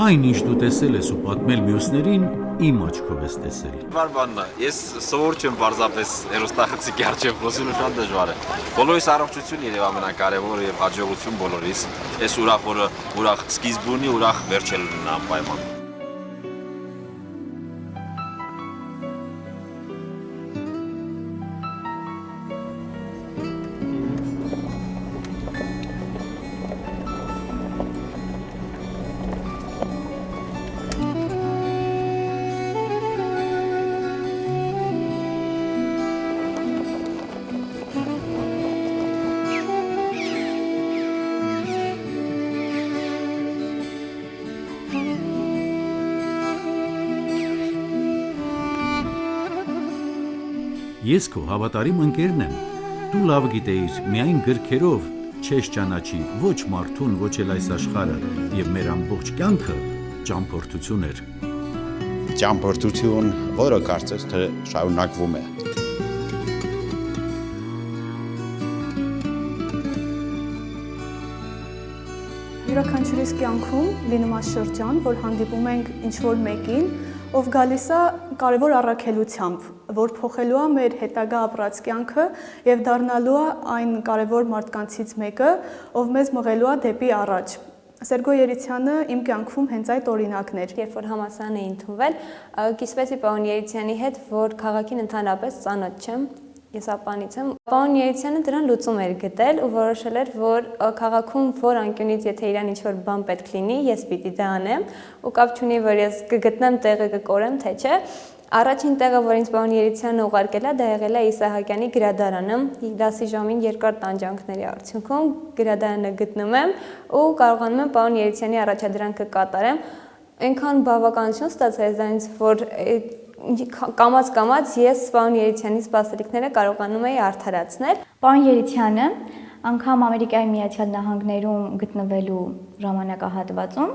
Այն ինչ դու տեսել ես ու պատմել մյուսներին, իմ աչքով ես տեսել։ Բանն է, ես սովոր չեմ պարզապես հերոստախցիկի առջև խոսելը շատ դժվար է։ Բոլորիս առողջություն եւ ամենակարևորը եւ հաջողություն բոլորիս։ Ես ուրախ որը ուրախ սկիզբ ունի, ուրախ վերջ էլ ունենա անպայման։ Ես քո հավատարիմ ընկերն եմ, դու լավ գիտեիր, միայն գրքերով չես ճանաչի ոչ մարդուն, ոչ էլ այս աշխարհը, եւ մեր ամբողջ կյանքը ճամփորդություն էր։ Ճամփորդություն, որը կարծես թե շարունակվում է։ Յուրաքանչյուրիս կյանքում լինում է շրջան, որ հանդիպում ենք ինչ-որ մեկին, ով գալիս է կարևոր առաքելությամբ, որ փոխելու է մեր հետագա ապրած կյանքը եւ դառնալու է այն կարևոր մարդկանցից մեկը, ով մեզ մղելու է դեպի առաջ։ Սերգո Երիցյանը իմ կյանքում հենց այդ օրինակն էր։ Երբ որ համալսարան էի ընդունվել, կիսվեցի պարոն Երիցյանի հետ, որ քաղաքին ընդհանրապես ծանոթ չեմ։ Ես ապանից եմ։ Պարոն Երիցյանը դրան լուծում էր գտել ու որոշել էր, որ քաղաքում որ անկյունից եթե իրան ինչ-որ բան պետք լինի, ես պիտի դա անեմ, ու կապ չունի, որ ես կգտնեմ տեղը կկորեմ, թե չէ։ Առաջին տեղը, որ ինձ պարոն Երիցյանը ուղարկել է, դա եղել է Իսահակյանի գրադարանը։ Դասի ժամին երկար տանջանքների արդյունքում գրադարանը գտնում եմ ու կարողանում եմ պարոն Երիցյանի առաջադրանքը կատարեմ։ Այնքան բավականություն ստացա ինձ, որ կամաց ես պարոն Երիցյանի սպասելիքները կարողանում էի արդարացնել։ Պարոն Երիցյանը անգամ Ամերիկայի Միացյալ Նահանգներում գտնվելու ժամանակահատվածում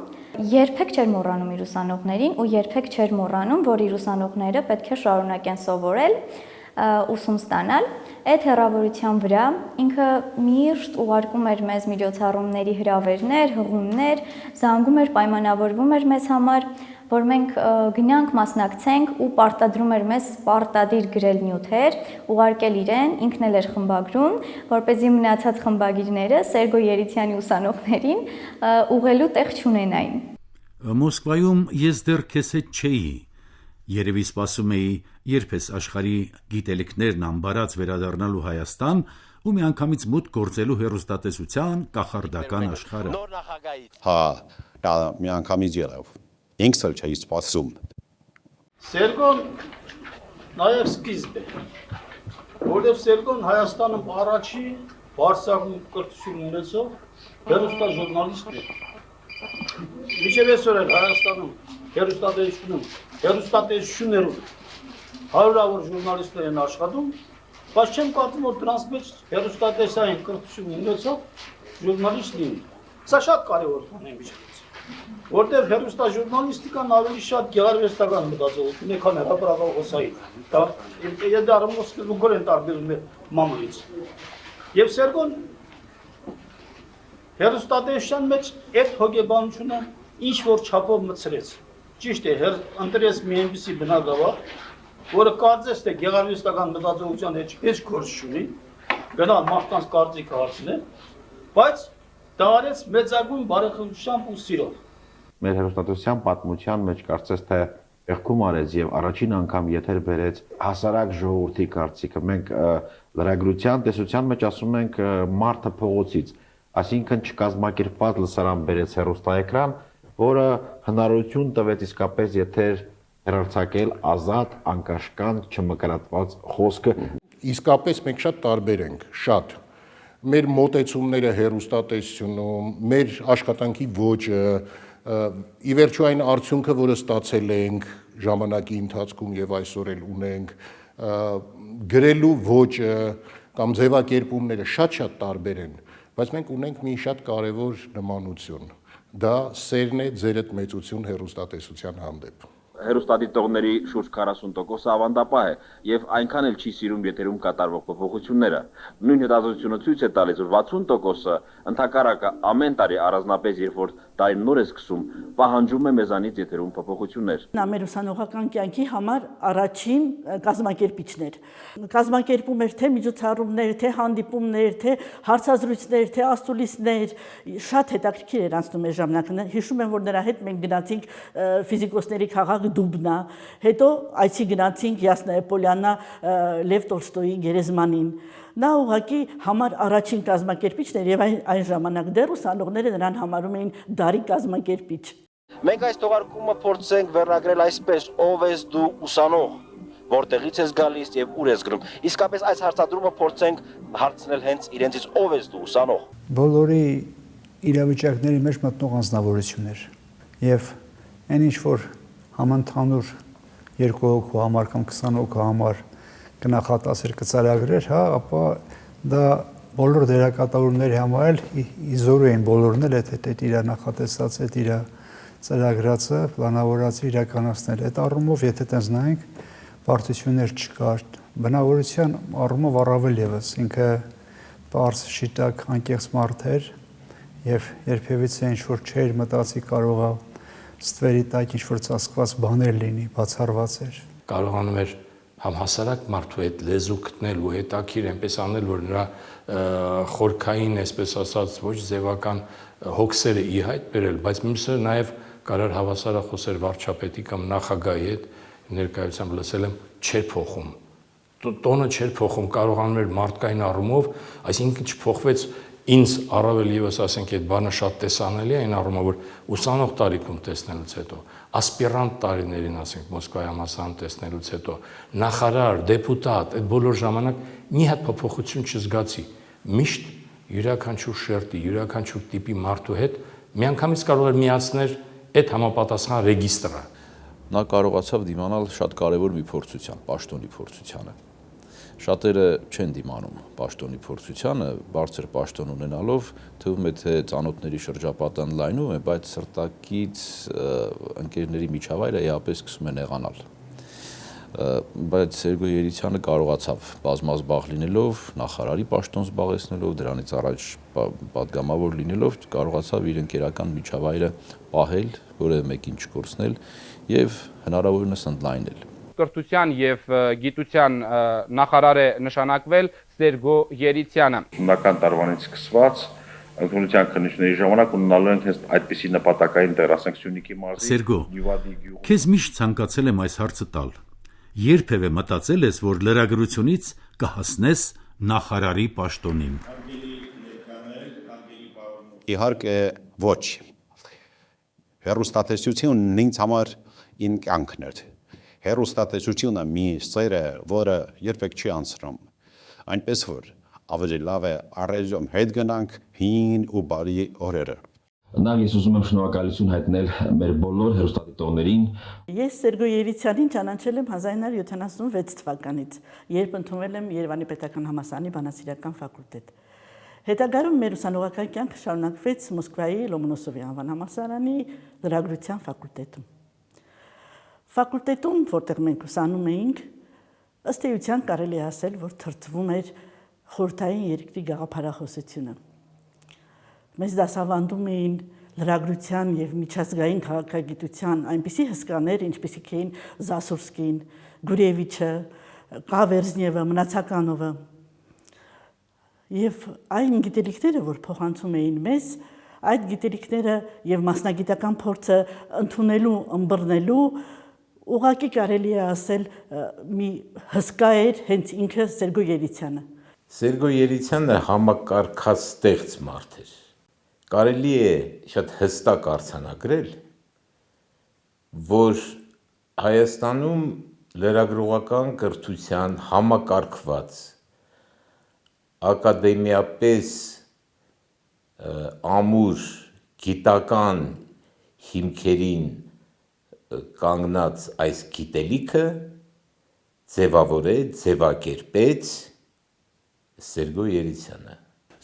երբեք չէր մոռանում իր ուսանողներին ու երբեք չէր մոռանում, որ իր ուսանողները պետք է շարունակեն սովորել, ուսում ստանալ։ Այդ հեռավորության վրա ինքը միշտ ուղարկում էր մեզ միջոցառումների հրավերներ, հղումներ, զանգում էր, պայմանավորվում էր մեզ համար, որ մենք գնանք մասնակցենք ու պարտադրում էր մեզ պարտադիր գրել նյութեր, ուղարկել իրեն, ինքն էլ էր խմբագրում, որպեսզի մնացած խմբագիրները Սերգո Երիցյանի ուսանողներին ուղղելու տեղ չունենային։ Մոսկվայում ես դեռ քեզ հետ չէի, երևի սպասում էի, երբ ես աշխարհի գիտելիքներն ամբարած վերադառնալու Հայաստան ու միանգամից մուտք գործելու հեռուստատեսության կախարդական աշխարհը։ Հա, դա միանգամից եղավ։ Ինքս էլ չէի սպասում։ Սերգոն նաև սկիզբ է, որտեղ Սերգոն Հայաստանում առաջի բարձրագույն կրթություն ունեցող հեռուստաժուրնալիստ է։ Մինչև այսօր էլ Հայաստանում հեռուստատեսություններում հարյուրավոր ժուրնալիստներ են աշխատում, բայց չեմ կարծում, որ դրանց մեջ հեռուստատեսային կրթություն ունեցող ժուրնալիստ լինի։ Սա շատ կարևոր բան է միջից։ Որտեղ հեռուստաժուրնալիստիկան ավելի շատ գեղարվեստական մտածողություն է, քան հրապարակախոսային։ Դա առումով սկզբունքորեն են տարբերում է մամուլից։ Եվ Սերգոն հեռուստատեսության մեջ այդ հոգեբանությունը ինչ որ չափով մտցրեց։ Ճիշտ է, ընտրեց մի այնպիսի բնագավառ, որը կարծես թե գեղարվեստական մտածողության հետ գործ չունի, գնալ մարդկանց կարծիքը հարցնել, բայց դա արեց մեծագույն բարեխոսությամբ ու սիրով։ Մեր հեռուստատեսության պատմության մեջ կարծես թե եղքում արեց եւ առաջին անգամ եթեր բերեց հասարակ ժողովրդի կարծիքը։ Մենք լրագրության տեսության մեջ ասում ենք մարդը փողոցից, այսինքն չկազմակերպված լսարան բերեց հեռուստաէկրան, որը հնարավորություն տվեց իսկապես եթեր հեռարձակել ազատ, անկաշկանդ, չմկրատված խոսքը։ Իսկապես մենք շատ տարբեր ենք, շատ։ Մեր մոտեցումները հեռուստատեսությունում, մեր աշխատանքի ոճը, Ի վերջո այն արդյունքը, որը ստացել ենք ժամանակի ընթացքում եւ այսօր էլ ունենք, գրելու ոճը կամ ձևակերպումները շատ տարբեր են, բայց մենք ունենք մի շատ կարևոր նմանություն։ Դա սերն է ձերդ մեծություն հեռուստատեսության հանդեպ։ Հեռուստադիտողների շուրջ 40%-ը ավանդապահ է եւ այնքան էլ չի սիրում եթերում կատարվող փոփոխությունները։ Նույն հետազոտությունը ցույց է տալիս, որ 60%-ը ընդհակառակը ամեն տարի առանձնապես երբ որ տարին նոր է սկսում, պահանջում է մեզանից եթերում փոփոխություններ։ Նա մեր ուսանողական կյանքի համար առաջին կազմակերպիչներ։ Կազմակերպում էր թե միջոցառումներ, թե հանդիպումներ, թե հարցազրույցներ, թե աստուլիսներ, շատ հետաքրքիր էր անցնում մեր ժամանակը։ Հիշում եմ, որ նրա հետ մենք գնացինք ֆիզիկոսների քաղաք Դուբնա, հետո այցի գնացինք Յասնայե Պոլյանա Լև Տոլստոյի գերեզմանին։ Նա ուղղակի համար առաջին կազմակերպիչն էր եւ այն ժամանակ դեռ ուսանողները նրան համարում էին դարի կազմակերպիչ։ Մենք այս թողարկումը փորձենք վերագրել այսպես. ով ես դու ուսանող, որտեղից ես գալիս եւ ուր ես գնում։ Իսկապես այս հարցադրումը փորձենք հարցնել հենց իրենցից ով ես դու ուսանող։ Բոլորի իրավիճակների մեջ մտնող անձնավորություններ եւ այն ինչ որ համընդհանուր 2 հոգու համար կամ 20 հոգու համար կնախատեսեր կծրագրեր, հա, ապա դա բոլոր դերակատարումների համար էլ իզորու են բոլորն էլ այդ իր նախատեսած, այդ իր ծրագրածը, պլանավորածը իրականացնել։ Այդ առումով, եթե տենց նայենք, բարդություններ չկար, բնավորության առումով առավել եւս ինքը բարձ շիտակ անկեղծ մարդ էր եւ երբևիցե ինչ որ չէր մտածի կարողա ստվերի տակ ինչ որ ծածկված բաներ լինի, բացառված էր։ Կարողանում էր համհասարակ մարդու հետ լեզու գտնել ու հետաքրիր այնպես անել, որ նրա խորքային, այսպես ասած, ոչ ձևական հոգսերը ի հայտ բերել, բայց մյուսը նաև կարար հավասարախոսեր վարչապետի կամ նախագահի հետ ներկայությամբ լսել եմ չէր փոխում։ Տոնը չէր փոխում, կարողանում էր մարդկային առումով, այսինքն չփոխվեց ինձ առավել եւս ասենք այդ բանը շատ տեսանելի է այն առումով որ ուսանող տարիքում տեսնելուց հետո ասպիրանտ տարիներին ասենք Մոսկվայի համալսարան տեսնելուց հետո նախարար, դեպուտատ այդ բոլոր ժամանակ մի հատ փոփոխություն չզգացի միշտ յուրաքանչյուր շերտի, յուրաքանչյուր տիպի մարդու հետ միանգամից կարող էր միացնել այդ համապատասխան ռեգիստրը։ Նա կարողացավ դիմանալ շատ կարևոր մի փորձության, պաշտոնի փորձությանը։ Շատերը չեն դիմանում պաշտոնի փորձությանը, բարձր պաշտոն ունենալով, թվում է թե ծանոթների շրջապատն լայնում է, բայց սրտակից ընկերների միջավայրը էապես սկսում է նեղանալ։ Բայց Սերգո Երիցյանը կարողացավ բազմազբաղ լինելով, նախարարի պաշտոն զբաղեցնելով, դրանից առաջ պատգամավոր լինելով, կարողացավ իր ընկերական միջավայրը պահել, որևէ մեկին չկորցնել եւ հնարավորինս ընդլայնել։ Կրթության եւ գիտության նախարար է նշանակվել Սերգո Երիցյանը։ Հիմնական տարվանից սկսված ընդունության քննությունների ժամանակ ունենալու ենք հենց այդպիսի նպատակային տեղ, ասենք Սյունիքի մարզի Սերգո, քեզ միշտ ցանկացել եմ այս հարցը տալ։ Երբևէ մտածել ես, որ լրագրությունից կհասնես նախարարի պաշտոնին։ Իհարկե ոչ։ Հեռուստատեսությունն ինձ համար իմ կյանքն էր։ Հեռուստատեսությունը մի սեր է, որը երբեք չի անցնում։ Այնպես որ ավելի լավ է առայժմ հետ գնանք հին ու բարի օրերը։ Նախ ես ուզում եմ շնորհակալություն հայտնել մեր բոլոր հեռուստադիտողներին։ Ես Սերգո Երիցյանին ճանաչել եմ 1976 թվականից, երբ ընդունվել եմ Երևանի Պետական համալսարանի բանասիրական ֆակուլտետ։ Հետագայում մեր ուսանողական կյանքը շարունակվեց Մոսկվայի Լոմոնոսովի անվան համալսարանի լրագրության ֆակուլտետում։ Ֆակուլտետում, որտեղ մենք ուսանում էինք, ըստ էության կարելի է ասել, որ թրծվում էր խորհրդային երկրի գաղափարախոսությունը։ Մեզ դասավանդում էին լրագրության եւ միջազգային քաղաքագիտության այնպիսի հսկաներ, ինչպիսիք էին Զասուրսկին, Գուրևիչը, Կավերզնևը, Մնացականովը։ Եվ այն գիտելիքները, որ փոխանցում էին մեզ, այդ գիտելիքները եւ մասնագիտական փորձը ընդունելու, ըմբռնելու ուղղակի կարելի է ասել մի հսկա էր հենց ինքը Սերգո Երիցյանը։ Սերգո Երիցյանը համակարգած ստեղծ մարդ էր։ Կարելի է շատ հստակ արձանագրել, որ Հայաստանում լրագրողական կրթության համակարգված ակադեմիապես ամուր գիտական հիմքերին կանգնած այս գիտելիքը ձևավորեց, ձևակերպեց Սերգո Երիցյանը։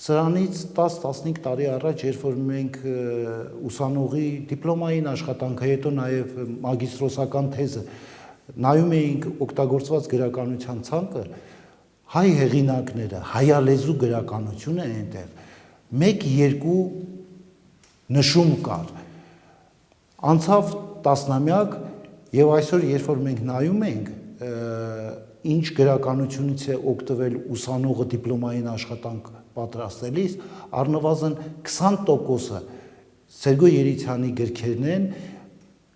Սրանից 10-15 տարի առաջ, երբ որ մենք ուսանողի դիպլոմային աշխատանքը, հետո նաև մագիստրոսական թեզը նայում էինք օգտագործված գրականության ցանկը, հայ հեղինակները, հայալեզու գրականությունը այնտեղ 1-2 նշում կար։ Անցավ տասնամյակ եւ այսօր, երբ որ մենք նայում ենք, ինչ գրականությունից է օգտվել ուսանողը դիպլոմային աշխատանք պատրաստելիս, առնվազն 20%-ը Սերգո Երիցյանի գրքերն են,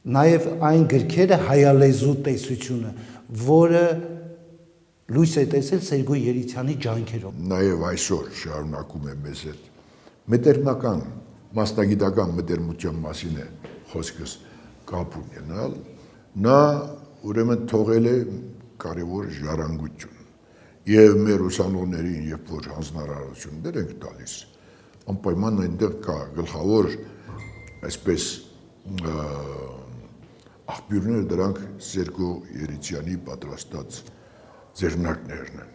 նաև այն գրքերը հայալեզու տեսությունը, որը լույս է տեսել Սերգո Երիցյանի ջանքերով։ Նաև այսօր շարունակում է մեզ հետ մետերմական, մասնագիտական մտերմության մասին է խոսքս կապ ունենալ, նա ուրեմն թողել է կարևոր ժառանգություն եւ մեր ուսանողներին, երբ որ հանձնարարություններ ենք տալիս, անպայման այնտեղ կա գլխավոր այսպես աղբյուրները, դրանք Սերգո Երիցյանի պատրաստած ձեռնարկներն են։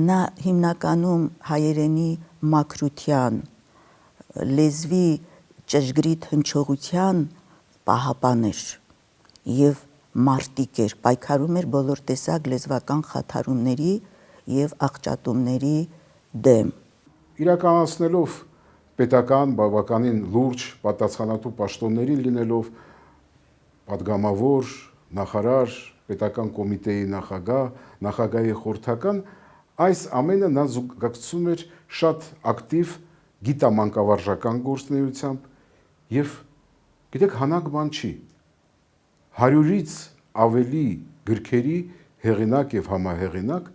Նա հիմնականում հայերենի մաքրության, լեզվի ճշգրիտ հնչողության պահապան էր եւ մարտիկ էր, պայքարում էր բոլոր տեսակ լեզվական խաթարումների եւ աղճատումների դեմ։ Իրականացնելով պետական բավականին լուրջ պատասխանատու պաշտոններին լինելով պատգամավոր, նախարար, պետական կոմիտեի նախագահ, նախագահի խորհրդական, այս ամենը նա զուգակցում էր շատ ակտիվ գիտամանկավարժական գործունեությամբ եւ գիտեք հանակ բան չի 100-ից ավելի գրքերի հեղինակ եւ համահեղինակ,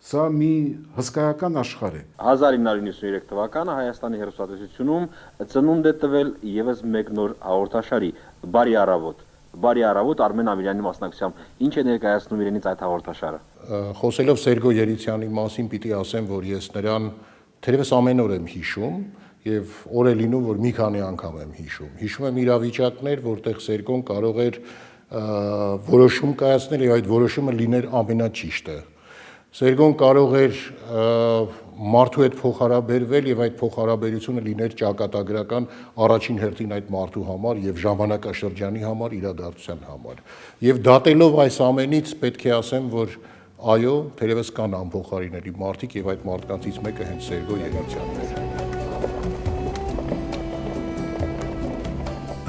սա մի հսկայական աշխարհ է։ 1993 թվականը Հայաստանի հեռուստատեսությունում ծնունդ է տվել եւս մեկ նոր հաղորդաշարի՝ Բարի առավոտ։ Բարի առավոտ Արմեն Ամիրյանի մասնակցությամբ։ Ինչ է ներկայացնում իրենից այդ հաղորդաշարը։ Խոսելով Սերգո Երիցյանի մասին, պիտի ասեմ, որ ես նրան թերևս ամեն օր եմ հիշում եւ օր է լինում, որ մի քանի անգամ եմ հիշում։ Հիշում եմ իրավիճակներ, որտեղ Սերգոն կարող էր որոշում կայացնել եւ այդ որոշումը լիներ ամենաճիշտը։ Սերգոն կարող էր մարդու հետ փոխհարաբերվել եւ այդ փոխհարաբերությունը լիներ ճակատագրական առաջին հերթին այդ մարդու համար եւ ժամանակաշրջանի համար, իրադարձության համար։ Եվ դատելով այս ամենից պետք է ասեմ, որ այո, թերևս կան անփոխարինելի մարդիկ եւ այդ մարդկանցից մեկը հենց Սերգո Երիցյանն էր։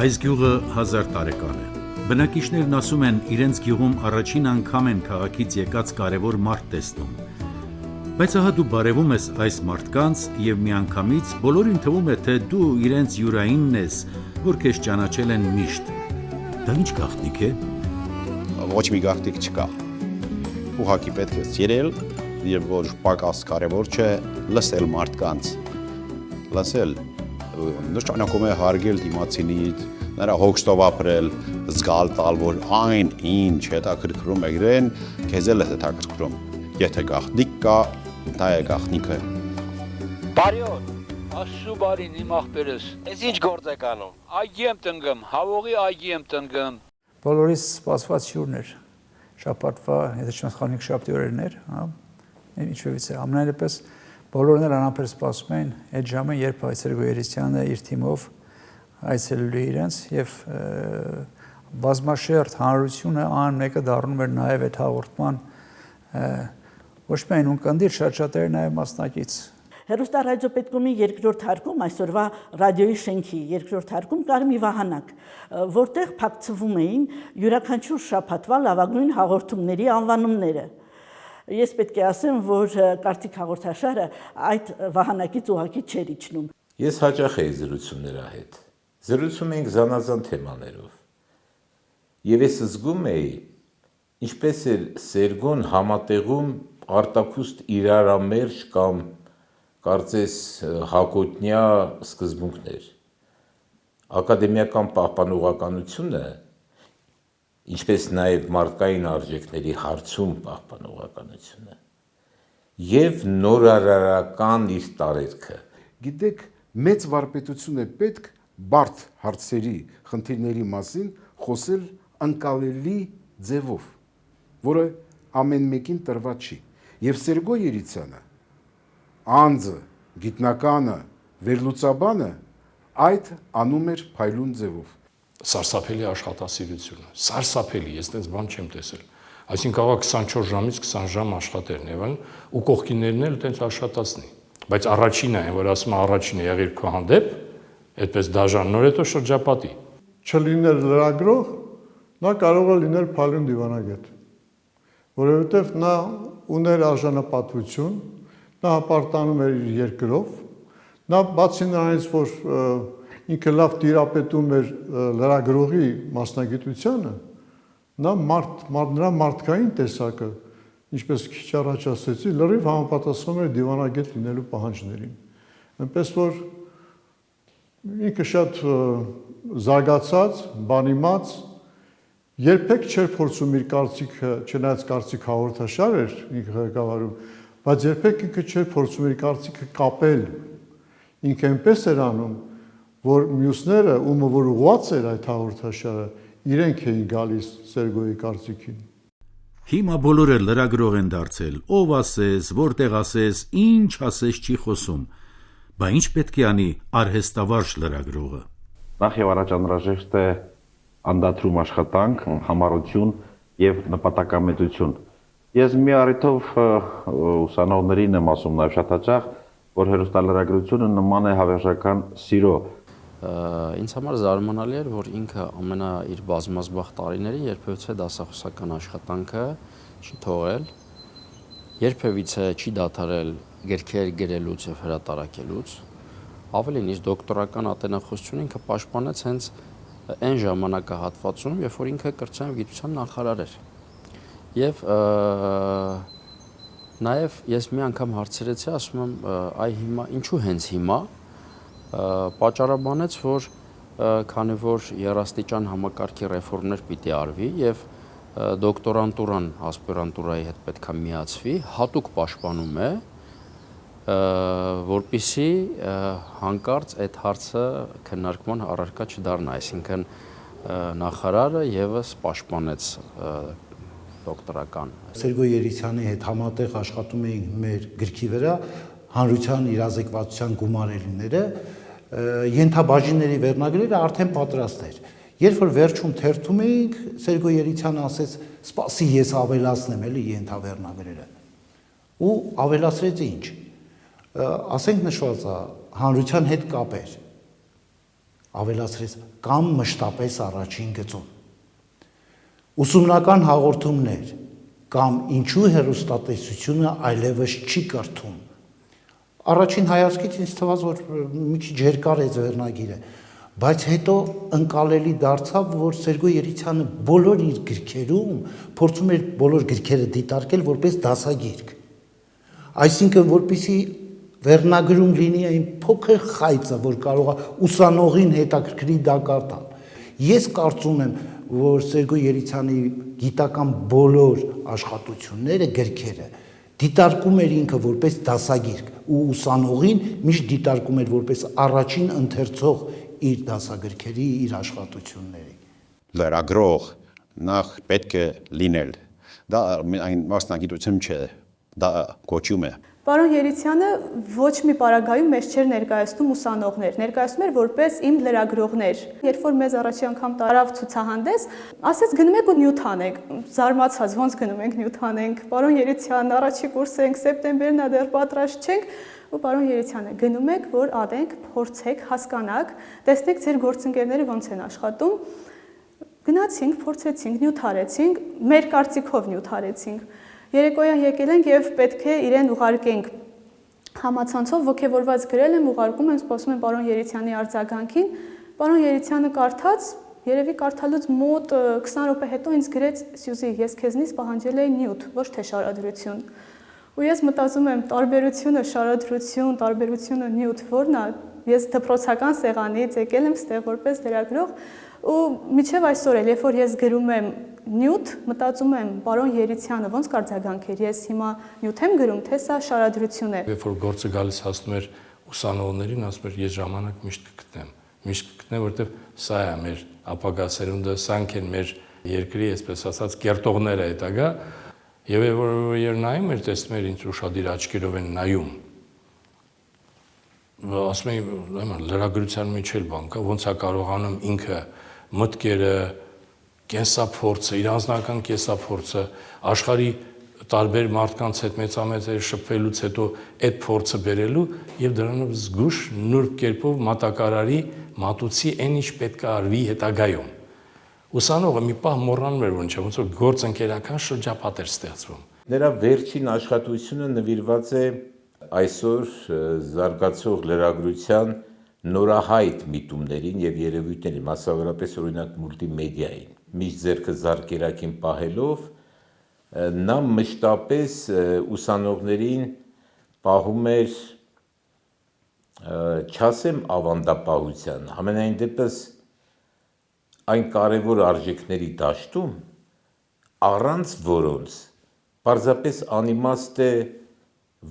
Այս գյուղը 1000 տարեկան է։ Բնակիչներն ասում են, իրենց գյուղում առաջին անգամ են քաղաքից եկած կարևոր մարդ տեսնում։ Բայց ահա դու բարևում ես այս մարդկանց եւ միանգամից բոլորին թվում է, թե դու իրենց յուրայինն ես, որ քեզ ճանաչել են միշտ։ Դա ինչ գաղտնիք է։ Ոչ մի գաղտնիք չկա։ Ուղղակի պետք է սիրել եւ որ պակաս կարևոր չէ լսել մարդկանց։ Լսել նշանակում է հարգել դիմացինին, նրա հոգստով ապրել, զգալ տալ, որ այն ինչ հետաքրքրում է իրեն, քեզ էլ է հետաքրքրում։ Եթե գաղտնիք կա, դա է գաղտնիքը։ Բարի օր, Աստծո բարին իմ աղբերս։ Ես ինչ գործ եք անում։ Այգի եմ տնկում, հավողի այգի եմ տնկում։ Բոլորիս սպասված հյուրն էր։ Շաբաթվա, եթե չեմ սխալվում, շաբթի օրերն էր, հա։ Ինչևից է, ամենայնպես բոլորն էլ անապեր սպասում էին այդ ժամը, երբ Սերգո Երիցյանը իր թիմով այցելելու է իրենց եւ բազմաշերտ հանրությունը ան մեկը դառնում էր նաեւ այդ հաղորդման ոչ միայն ունկնդիր շատ-շատեր նաեւ մասնակից։ Հեռուստառադիոպետկոմի երկրորդ հարկում, այսօրվա ռադիոյի շենքի երկրորդ հարկում կար մի վահանակ, որտեղ փակցվում էին յուրաքանչյուր շաբաթվա լավագույն հաղորդումների անվանումները։ Ես պետք է ասեմ, որ Կարծիք հաղորդաշարը այդ վահանակից ուղղակի չէր իջնում։ Ես հաճախ էի զրուցում նրա հետ։ Զրուցում էինք զանազան թեմաներով։ Եվ ես զգում էի, ինչպես էր Սերգոն համատեղում արտաքուստ իրարամերժ կամ կարծես հակոտնյա սկզբունքներ։ Ակադեմիական պահպանողականությունը, ինչպես նաև մարդկային արժեքների հարցում պահպանողականությունը եւ նորարարական իր տարերքը։ Գիտեք, մեծ վարպետություն է պետք բարդ հարցերի, խնդիրների մասին խոսել անկալելի ձևով, որը ամեն մեկին տրված չի։ Եվ Սերգո Երիցյանը, անձը, գիտնականը, վերլուծաբանը այդ անում էր փայլուն ձևով։ Սարսափելի աշխատասիրությունը, սարսափելի, ես այդպես բան չեմ տեսել։ Այսինքն կարող 24 ժամից 20 ժամ աշխատել, եւ այլն, ու կողքիններն էլ այդպես աշխատացնի։ Բայց առաջինը, որ ասում առաջինը եղիր քո հանդեպ, այդպես դաժան նոր հետո շրջապատի։ Չլիներ լրագրող, նա կարող է լինել փայլուն դիվանագետ, որովհետև նա ուներ արժանապատվություն, նա հպարտանում էր իր երկրով, նա բացի նրանից, որ ինքը լավ տիրապետում էր լրագրողի մասնագիտությանը, նրա մարդկային տեսակը, ինչպես քիչ առաջ ասեցի, լրիվ համապատասխանում էր դիվանագետ լինելու պահանջներին։ Այնպես որ ինքը շատ զարգացած, բանիմաց, երբեք չէր փորձում իր կարծիքը, չնայած կարծիք հաղորդաշար էր ինքը ղեկավարում, բայց երբեք ինքը չէր փորձում իր կարծիքը կապել։ Ինքը այնպես էր անում, որ մյուսները, ումը որ ուղղված էր այդ հաղորդաշարը, իրենք էին գալիս Սերգոյի կարծիքին։ Հիմա բոլորը լրագրող են դարձել, ով ասես, որտեղ ասես, ինչ ասես չի խոսում, բա ինչ պետք է անի արհեստավարժ լրագրողը։ Նախ եւ առաջ անհրաժեշտ է անդադրում աշխատանք, համառություն եւ նպատակամետություն։ Ես մի առիթով ուսանողներին եմ ասում նաեւ շատ հաճախ, որ հեռուստալրագրությունը նման է հավերժական սիրո։ Ինձ համար զարմանալի էր, որ ինքը ամենա իր բազմազբաղ տարիներին երբևիցե դասախոսական աշխատանքը չի թողել, երբևիցե չի դադարել գրքեր գրելուց եւ հրատարակելուց, ավելին իր դոկտորական ատենախոսությունը ինքը պաշտպանեց հենց այն ժամանակահատվածում, երբ որ ինքը կրթության եւ գիտության նախարար էր։ Եվ նաեւ ես մի անգամ հարցրեցի, ասում եմ, այ հիմա ինչու հենց հիմա պատճառաբանեց, որ քանի որ երաստիճան համակարգի ռեֆորմներ պիտի արվի եւ դոկտորանտուրան ասպիրանտուրայի հետ պետքա միացվի, հատուկ պաշտպանում է, որպիսի հանկարծ այդ հարցը քննարկման առարկա չդառնա, այսինքն նախարարը եւս պաշտպանեց դոկտորական։ Սերգո Երիցյանի հետ համատեղ աշխատում էինք մեր գրքի վրա հանրության իրազեկվածության գումարելիները, ենթաբաժինների վերնագրերը արդեն պատրաստ էր։ Երբ որ վերջում թերթում էինք, Սերգո Երիցյանը ասեց, սպասի ես ավելացնեմ էլի ենթավերնագրերը։ Ու ավելացրեց ինչ։ Ասենք նշված է, հանրության հետ կապեր։ Ավելացրեց կամ մշտապես առաջին գծում։ Ուսումնական հաղորդումներ կամ ինչու հեռուստատեսությունը այլևս չի կրթում։ Առաջին հայացքից ինձ թվաց, որ մի քիչ երկար է վերնագիրը, բայց հետո ընկալելի դարձավ, որ Սերգո Երիցյանը բոլոր իր գրքերում փորձում էր բոլոր գրքերը դիտարկել որպես դասագիրք։ Այսինքն, որպեսզի վերնագրում լինի այն փոքր խայծը, որ կարող է ուսանողին հետաքրքրի դա կարդալ։ Ես կարծում եմ, որ Սերգո Երիցյանի գիտական բոլոր աշխատությունները, գրքերը դիտարկում էր ինքը որպես դասագիրք ու ուսանողին միշտ դիտարկում էր որպես առաջին ընթերցող իր դասագրքերի, իր աշխատությունների։ Լրագրող նախ պետք է լինել։ Դա այն մասնագիտություն չէ, դա կոչում է։ Պարոն Երիցյանը ոչ մի պարագայում մեզ չէր ներկայացնում ուսանողներ, ներկայացնում էր որպես իմ լրագրողներ։ Երբ որ մեզ առաջի անգամ տարավ ցուցահանդես, ասեց գնում եք ու նյութ անեք։ Զարմացած, ոնց գնում ենք նյութ անենք։ Պարոն Երիցյան, առաջի կուրս ենք, սեպտեմբերն է դեռ պատրաստ չենք։ Ու պարոն Երիցյանը, գնում եք, որ անենք, փորձեք, հասկանաք, տեսնեք ձեր գործընկերները ոնց են աշխատում։ Գնացինք, փորձեցինք, նյութ արեցինք, մեր կարծիքով նյութ արեցինք։ Երեկոյան եկել ենք եւ պետք է իրեն ուղարկենք համացանցով ոգևորված գրել եմ, ուղարկում եմ, սպասում եմ պարոն Երիցյանի արձագանքին։ Պարոն Երիցյանը կարդաց, երևի կարդալուց մոտ 20 րոպե հետո ինձ գրեց Սյուզի, ես քեզնից պահանջել էի նյութ, ոչ թե շարադրություն։ Ու ես մտածում եմ, տարբերությունը շարադրություն, տարբերությունը նյութ ո՞րն է։ Ես դպրոցական սեղանից եկել եմ ստեղ որպես լրագրող ու միջև այսօր էլ, երբ որ ես գրում եմ նյութ, մտածում եմ, պարոն Երիցյանը ոնց կարձագանքեր, ես հիմա նյութ եմ գրում, թե սա շարադրություն է։ Երբ որ գործը գալիս հասնում էր ուսանողներին, ասում էր, ես ժամանակ միշտ կգտնեմ։ միշտ կգտնե, որովհետև սա է մեր ապագա սերունդը, սրանք են մեր երկրի, այսպես ասած, կերտողները հետագա, եւ որ նայում էր, տեսնում էր ինձ ուշադիր աչքերով են նայում։ Ասում եմ, լրագրության մեջ էլ բան կա, ոնց է կարողանում ինքը մտքերը, կենսափորձը, իր անձնական կենսափորձը, աշխարհի տարբեր մարդկանց հետ մեծամեծեր շփվելուց հետո այդ փորձը բերելու եւ դրանով զգուշ նուրբ կերպով մատակարարի, մատուցի այն ինչ պետք է արվի հետագայում։ Ուսանողը մի պահ մոռանում էր, ոնց որ գործընկերական շրջապատ էր ստեղծվում։ Նրա վերջին աշխատությունը նվիրված է այսօր զարգացող լրագրության նորահայտ միտումներին եւ երևույթներին, մասնավորապես օրինակ մուլտիմեդիային։ Միշտ ձեռքը զարկերակին պահելով նա մշտապես ուսանողներին պահում էր, չասեմ ավանդապահության, համենայն դեպս այն կարևոր արժեքների դաշտում, առանց որոնց պարզապես անիմաստ է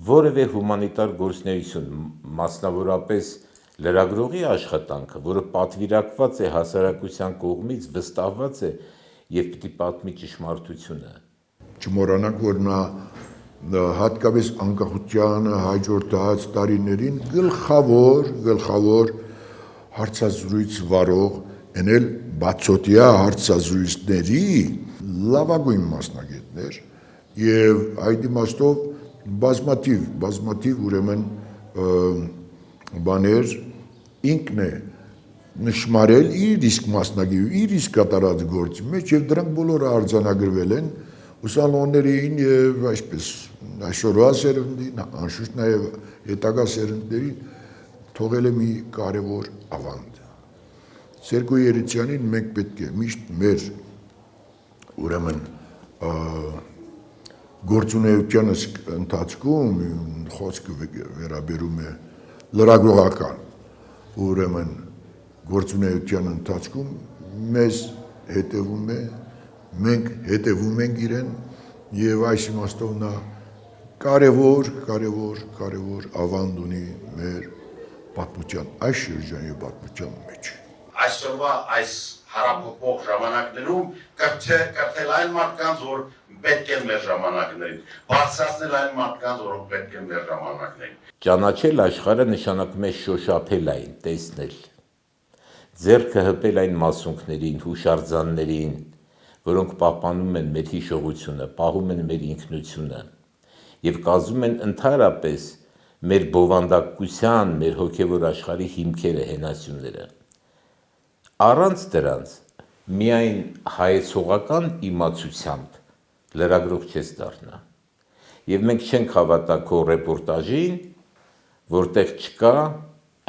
որևէ հումանիտար գործունեություն, մասնավորապես լրագրողի աշխատանքը, որը պատվիրակված է հասարակության կողմից, վստահված է եւ պիտի պատմի ճշմարտությունը։ Չմոռանանք, որ նա հատկապես անկախությանը հաջորդած տարիներին գլխավոր հարցազրույց վարող, ենել բացօթյա հարցազրույցների լավագույն մասնագետներ եւ այդ իմաստով բազմաթիվ ուրեմն բաներ ինքն է նշмарել իր իսկ մասնագետի, իր իսկ կատարած գործի մեջ եւ դրանք բոլորը արձանագրվել են ուսանողներին եւ այսպես այսօրվա սերունդին, անշուշտ նաեւ հետագա սերունդներին թողել է մի կարևոր ավանդ։ Սերգո Երիցյանին մենք պետք է միշտ մեր ուրեմն գործունեության ընթացքում խոսքը վերաբերում է լրագրողական ուրեմն գործունեության ընթացքում մեզ հետևում է, մենք հետևում ենք իրեն եւ այս իմաստով նա կարևոր ավանդ ունի մեր պատմության այս շրջանի պատմության մեջ։ Այսօրվա այս հարաբերող ժամանակներում կրթել այն մարդկանց, որ պետք է մեր ժամանակներին, բարձրացնել այն մարդկանց, որոնք պետք է մեր ժամանակներին։ Ճանաչել աշխարհը նշանակում է շոշափել այն, տեսնել։ Ձեռքը հպել այն մասունքներին, հուշարձաններին, որոնք պահպանում են մեր հիշողությունը, պահում են մեր ինքնությունը եւ կազմում են ընդհանրապես մեր բովանդակության, մեր հոգեվոր աշխարհի հիմքերը, հենասյուները։ Առանց դրանց միայն հայեցողական իմացությամբ լրագրող չես դառնա։ Եվ մենք չենք հավատա քո ռեպորտաժին, որտեղ չկա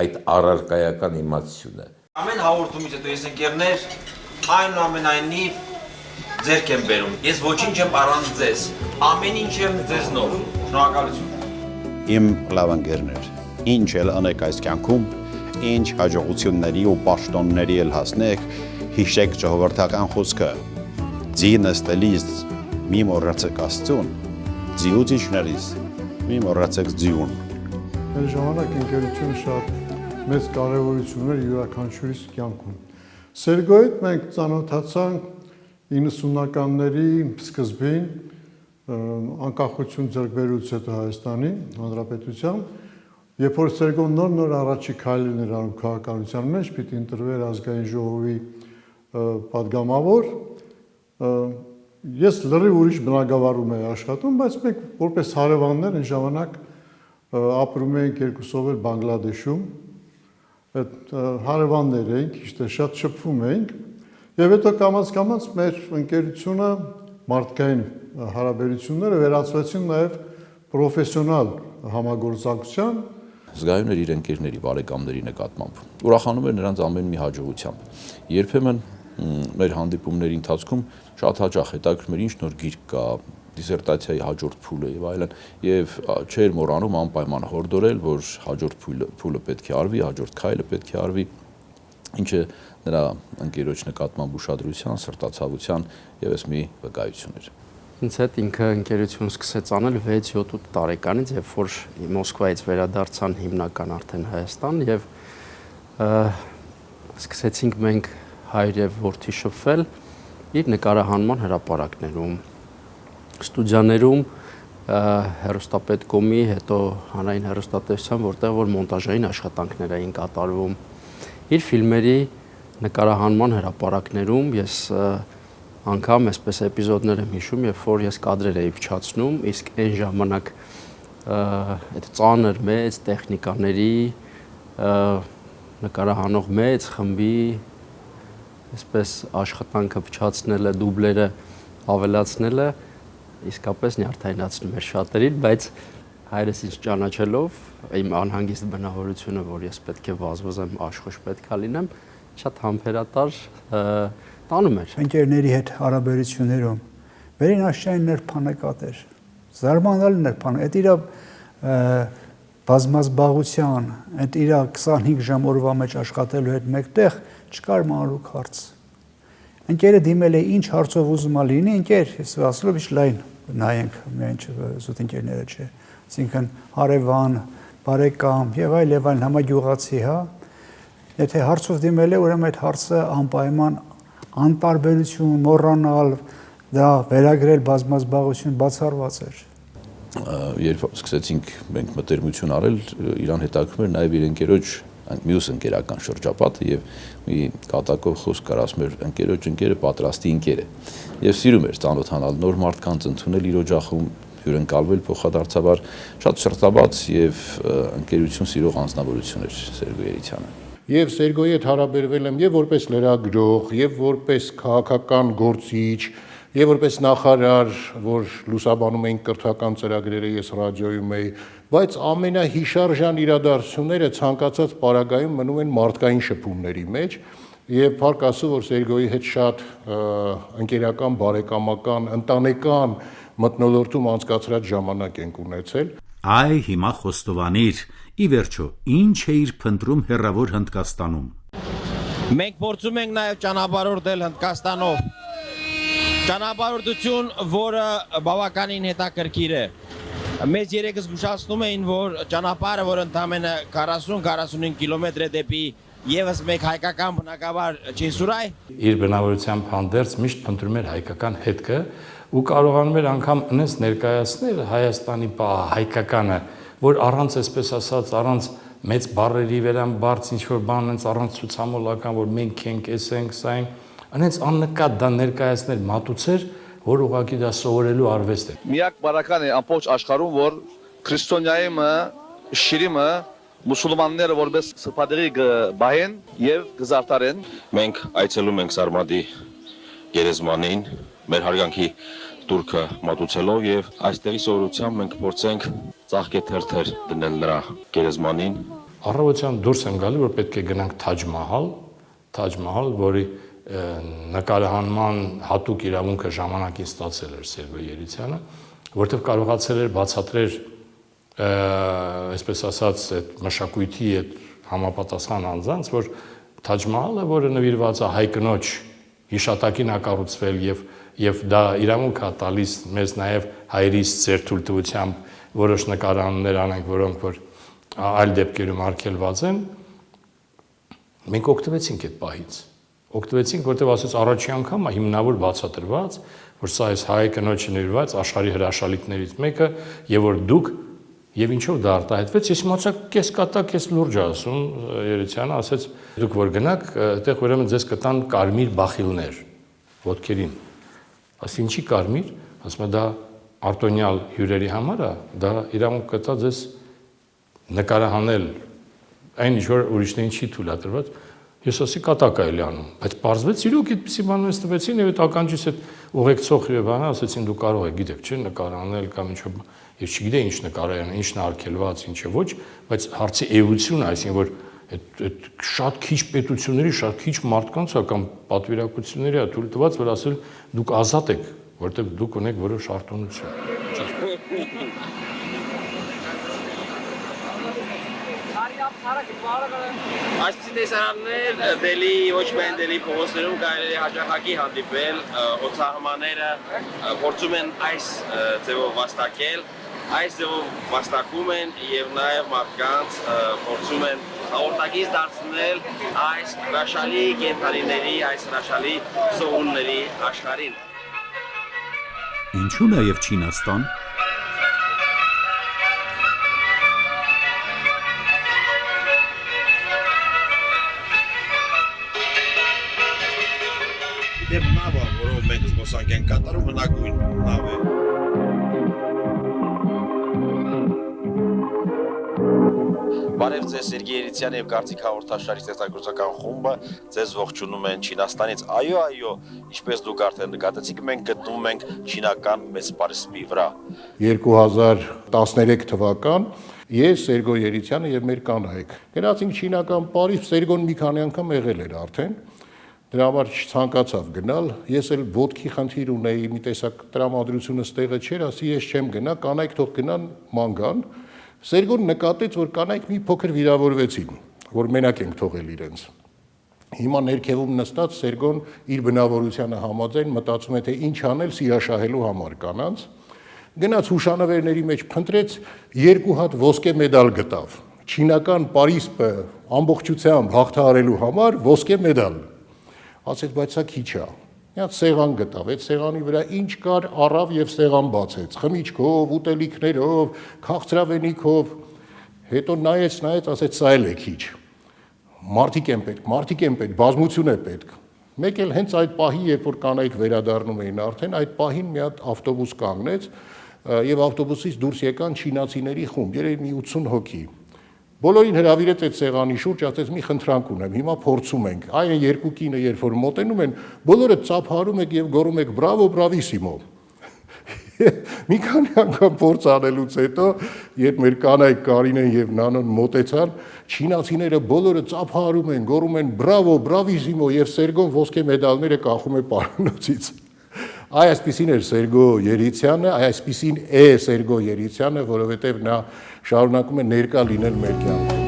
այդ առարկայական իմացությունը։ Ամեն հաղորդումից հետո ես ընկերներ այնուամենայնիվ ձեռք եմ բերում։ Ես ոչինչ եմ առանց ձեզ։ Ամեն ինչ եմ ձեզնով։ Շնորհակալություն։ Իմ լավ ընկերներ, ինչ էլ անեք այս կյանքում, ինչ հաջողությունների ու պաշտոնների էլ հասնեք, հիշեք ժողովրդական խոսքը. ձի նստելիս մի մոռացեք Աստծուն, ձիուծիչներից մի մոռացեք ձիուն։ Մեր ժամանակ ընկերությունը շատ մեծ կարևորություն ուներ յուրաքանչյուրիս կյանքում։ Սերգոյի հետ մենք ծանոթացանք 90-ականների սկզբին անկախություն ձեռքբերուց հետո Հայաստանի Հանրապետության, երբ որ Սերգոն նոր առաջի քայլերն էր անում քաղաքականության մեջ, պիտի ընտրվեր ազգային ժողովի պատգամավոր, ես լրիվ ուրիշ բնակավարում էի աշխատում, բայց մենք որպես հարևաններ այն ժամանակ ապրում էինք երկուսով էլ Բանգլադեշում, այդ հարևաններ էինք, շատ շփվում էինք, եւ հետո կամաց մեր ընկերությունը մարդկային հարաբերությունները վերածվեցին նաեւ պրոֆեսիոնալ համագործակցության։ Զգայուն էր իր ընկերների, բարեկամների նկատմամբ։ Ուրախանում էր նրանց ամեն մի հաջողությամբ։ Երբեմն մեր հանդիպումների ընթացքում շատ հաճախ հետաքրքրում էր ինչ նոր գիրք կա, դիսերտացիայի հաջորդ փուլը եւ այլն, եւ չէր մոռանում անպայման հորդորել, որ հաջորդ փուլը պետք է արվի, հաջորդ քայլը պետք է արվի, ինչը նրա ընկերոջ նկատմամբ ուշադրության, սրտացավության եւս մի վկայություն էր։ Ինձ հետ ինքը ընկերություն սկսեց անել 6-7 տարեկանից, երբ որ Մոսկվայից վերադարձան հիմնական արդեն Հայաստան եւ սկսեցինք մենք հայր եւ որդի շփվել իր նկարահանման հրապարակներում, ստուդիաներում, հեռուստապետկոմի, հետո հանրային հեռուստատեսության, որտեղ որ մոնտաժային աշխատանքներ էին կատարվում։ Իր ֆիլմերի նկարահանման հրապարակներում ես անգամ այսպես էպիզոդներ եմ հիշում, երբ որ ես կադրեր էի փչացնում, իսկ այն ժամանակ այդ ծանր մեծ տեխնիկաների նկարահանող մեծ խմբի այսպես աշխատանքը փչացնելը, դուբլերը ավելացնելը իսկապես նյարդայնացնում էր շատերին, բայց հայրս ինձ ճանաչելով, իմ անհանգիստ բնավորությունը, որ ես պետք է վազվզեմ, աշխույժ պետքա լինեմ, շատ համբերատար տանում էր։ Ընկերների հետ հարաբերություններում Վերին Աշճանյանը նրբանկատ էր, զարմանալի նրբանկատ, այդ իր բազմազբաղության, այդ իր 25 ժամ օրվա մեջ աշխատելու հետ մեկտեղ չկար մանրուք հարց։ Ընկերը դիմել է ինչ հարցով ուզում ա լինի, ընկեր, ես ասելով ինչ լայն նայենք, միայն զուտ ընկերները չէ, այսինքն հարևան, բարեկամ եւ այլ համագյուղացի, հա։ Եթե հարցով դիմել է, ուրեմն այդ հարցը անպայման անտարբերություն, մոռանալ, դա վերագրել բազմազբաղություն բացառված էր։ Երբ սկսեցինք մենք մտերմություն արել, իրան հետաքրքրում էր նաև իր ընկերոջ մյուս ընկերական շրջապատը եւ մի կատակով խոսք կար, ասում էր ընկերոջ ընկերը պատրաստի ընկեր է։ Եվ սիրում էր ծանոթանալ նոր մարդկանց, ընդունել իր օջախում, հյուրընկալվել փոխադարձաբար, շատ շրջաբաց եւ ընկերություն սիրող անձնավորություն էր Սերգո Երիցյանը։ Եվ Սերգոյի հետ հարաբերվել եմ եւ որպես լրագրող, եւ որպես քաղաքական գործիչ, եւ որպես նախարար, որ լուսաբանում էին կրթական ծրագրերը, ես ռադիոյում էի, բայց ամենահիշարժան իրադարձությունները ցանկացած պարագայում մնում են մարդկային շփումների մեջ, եւ փառք Աստծո, որ Սերգոյի հետ շատ ընկերական, բարեկամական, ընտանեկան մթնոլորտում անցկացրած ժամանակ ենք ունեցել։ Այ հիմա խոստովանիր, ի վերջո, ինչ էիր փնտրում հեռավոր Հնդկաստանում։ Մենք փորձում ենք նաև ճանապարհորդել Հնդկաստանով։ Ճանապարհորդություն, որը բավականին հետաքրքիր է։ Մեզ երեքս զգուշացնում էին, որ ճանապարհը, որ ընդամենը 40-45 կիլոմետր է դեպի եւս մեկ հայկական բնակավար Չինսուրայ, իր բնավորությամբ հանդերձ միշտ փնտրում էր հայկական հետքը ու կարողանում էր անգամ այնպես ներկայացնել Հայաստանի հայկականը, որ առանց, այսպես ասած, առանց մեծ բառերի վերամբարձ ինչ-որ բան, այնց առանց ցուցամոլական, որ մենք ենք, էս ենք, սա ենք, այնց աննկատ դա ներկայացնել մատուցեր, որ ուղղակի դա սովորելու արվեստ է։ Միակ բարական է ամբողջ աշխարհում, որ քրիստոնյայը, շիրիմը, մուսուլմանները որպես սփադերի կբահեն եւ կզարդարեն։ Մենք այցելում ենք Սարմադի գերեզմանին, մեր հարգանքի турքը մատուցելով եւ այստեղի սովորությամբ մենք փորձենք ծաղկեթերթեր դնել նրա գերեզմանին։ Առավոտյան դուրս եմ գալի, որ պետք է գնանք Թաջ Մահալ, որի նկարահանման հատուկ իրավունքը ժամանակին ստացել էր Սերգո Երիցյանը, որտեղ կարողացել էր բացատրել այսպես ասած այդ մշակույթի այդ համապատասխան անձանց, որ Թաջ Մահալը, որը նվիրված է հայ կնոջ հիշատակին ակառուցվել եւ դա իրավունք է տալիս մեզ նաեւ հայրից ձեր թույլտվությամբ որոշ նկարաններ անենք, որոնք որ այլ դեպքերում արգելված են, մենք օգտվեցինք այդ պահից։ Օգտվեցինք, որտեղ ասած առաջի անգամ է հիմնավոր բացատրված, որ սա այս հայ կնոջը նվիրված աշխարհի հրաշալիքներից մեկը եւ որ դուք եւ ինչով դա արտահայտվեց, ես իմացա կես կատակ, կես լուրջ ասում Երիցյանը, ասեց դուք որ գնաք, այդտեղ ուրեմն ձեզ կտան կարմիր բախիլներ ոտքերին։ Ասի ինչի կարմիր, ասում է դա արտոնյալ հյուրերի համար է, դա իրավունք կտա ձեզ նկարահանել այն ինչ որ ուրիշներին չի թույլատրված։ Ես ասի կատակ է անում, բայց պարզվեց իրոք այդպիսի բաներ ստվեցին եւ այդ ականջից այդ ուղեկցող եւ բանը ասեցին դու կարող եք, գիտեք, չէ, նկարանել կամ ինչ-որ ես չգիտեի ինչ նկարան, ինչն է արգելված, ինչը ոչ, բայց հարցի էությունը, այսինքն որ այդ շատ քիչ պետությունների, շատ քիչ մարդկանց կամ պատվիրակությունների է թույլ տված, որ ասել դուք ազատ եք, որտեղ դուք ունեք որոշ արտոնություն։ Այսպիսի տեսարաններ դելի ոչ միայն դելի փողոցներում կարելի է հաճախակի հանդիպել, օծահմանները փորձում են այս ձևով վաստակել, այս ձևով վաստակում են եւ նաեւ մարդկանց փորձում են հաղորդակից դարձնել այս հրաշալի կենդանիների, այս հրաշալի սողունների աշխարհին։ Ինչու նաև Չինաստան։ Դեպ նավը, որով մենք զբոսանք ենք կատարում, հնագույն նավ է։ Բարև ձեզ Սերգեյ Երիցյան եւ Կարծիք հաղորդաշարի ստեղծագործական խումբը ձեզ ողջունում են Չինաստանից։ Այո, ինչպես դուք արդեն նկատեցիք, մենք գտնվում ենք չինական մեծ պարիսպի վրա։ 2013 թվական ես Սերգեյ Երիցյանը եւ մեր կանայք գնացինք չինական Պարիզ, Սերգոն մի քանի անգամ եղել էր արդեն։ Դրա համար չցանկացավ գնալ, ես էլ ոտքի խնդիր ունեի, մի տեսակ տրամադրությունը ստեղը չէր, ասի ես չեմ գնա, կանայք թող գնան ման գան։ Սերգոն նկատեց, որ կանայք մի փոքր վիրավորվեցին, որ մենակ ենք թողել իրենց։ Հիմա ներքևում նստած Սերգոն իր բնավորությանը համաձայն մտածում է, թե ինչ անել սիրաշահելու համար կանանց։ Գնաց հուշանվերների մեջ փնտրեց, 2 հատ ոսկե մեդալ գտավ։ Չինական Պարիսպը ամբողջությամբ հաղթահարելու համար ոսկե մեդալ։ Ասեց, բայց սա քիչ է։ Մի հատ սեղան գտավ, այդ սեղանի վրա ինչ կար, առավ եւ սեղան բացեց, խմիչքով, ուտելիքներով, քաղցրավենիքով։ Հետո նայեց, ասեց, սա էլ է քիչ։ Մարդիկ են պետք, բազմություն է պետք։ Մեկ էլ հենց այդ պահի, երբ որ կանայք վերադառնում էին արդեն, այդ պահին մի հատ ավտոբուս կանգնեց եւ ավտոբուսից դուրս եկան չինացիների խումբ, երևի մի 80 հոգի։ Բոլորին հրավիրեց այդ սեղանի շուրջ, ասեց մի խնդրանք ունեմ, հիմա փորձում ենք։ Այն երկու կինը, երբ որ մոտենում են, բոլորը ծափարում եք եւ գոռում եք բրավո, բրավիսիմո։ Մի քանի անգամ փորձ անելուց հետո, երբ մեր կանայք Կարինեն եւ Նանոն մոտեցան, չինացիները բոլորը ծափարում են, գոռում են բրավո, բրավիսիմո եւ Սերգոն ոսկե մեդալները կախում է պարանոցից։ Այսպիսին էր Սերգեյ Երիցյանը, այսպիսին է Սերգեյ Երիցյանը, որովհետև նա շարունակում է ներկա լինել մեր կյանքում։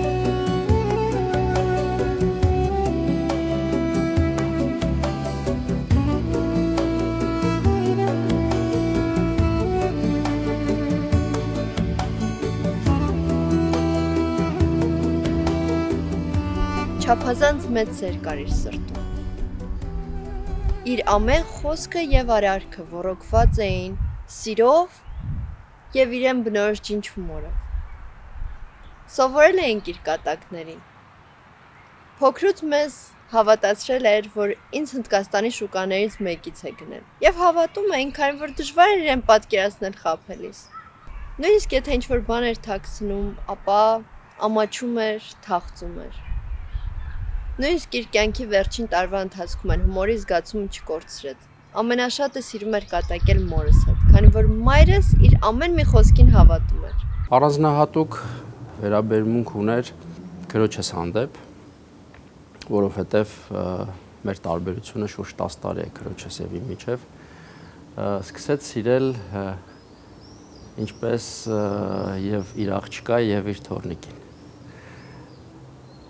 Չափազանց մեծ սեր կար իր սրտում։ Իր ամեն խոսքը եւ արարքը ոռոգված էին սիրով եւ իրեն բնորոշ ջինջումորով։ Սովորել էինք իր կատակներին։ Փոքրուց մեզ հավատացրել էր, որ ինձ Հնդկաստանի շուկաներից մեկից է գնել։ Եվ հավատում էինք, քանի որ դժվար էր իրեն պատկերացնել խաբելիս։ Նույնիսկ եթե ինչ-որ բան էր թաքցնում, ապա ամաչում էր, թախծում էր։ Նույնիսկ իր կյանքի վերջին տարվա ընթացքում են հումորի զգացումը չկորցրեց։ Ամենաշատը սիրում էր կատակել մորս հետ, քանի որ մայրս իր ամեն մի խոսքին հավատում էր։ Առանձնահատուկ վերաբերմունք ուներ քրոջս հանդեպ, որովհետև մեր տարբերությունը շուրջ 10 տարի է քրոջս եւ իմ միջև, սկսեց սիրել ինչպես եւ իր աղջկա եւ իր թոռնիկին։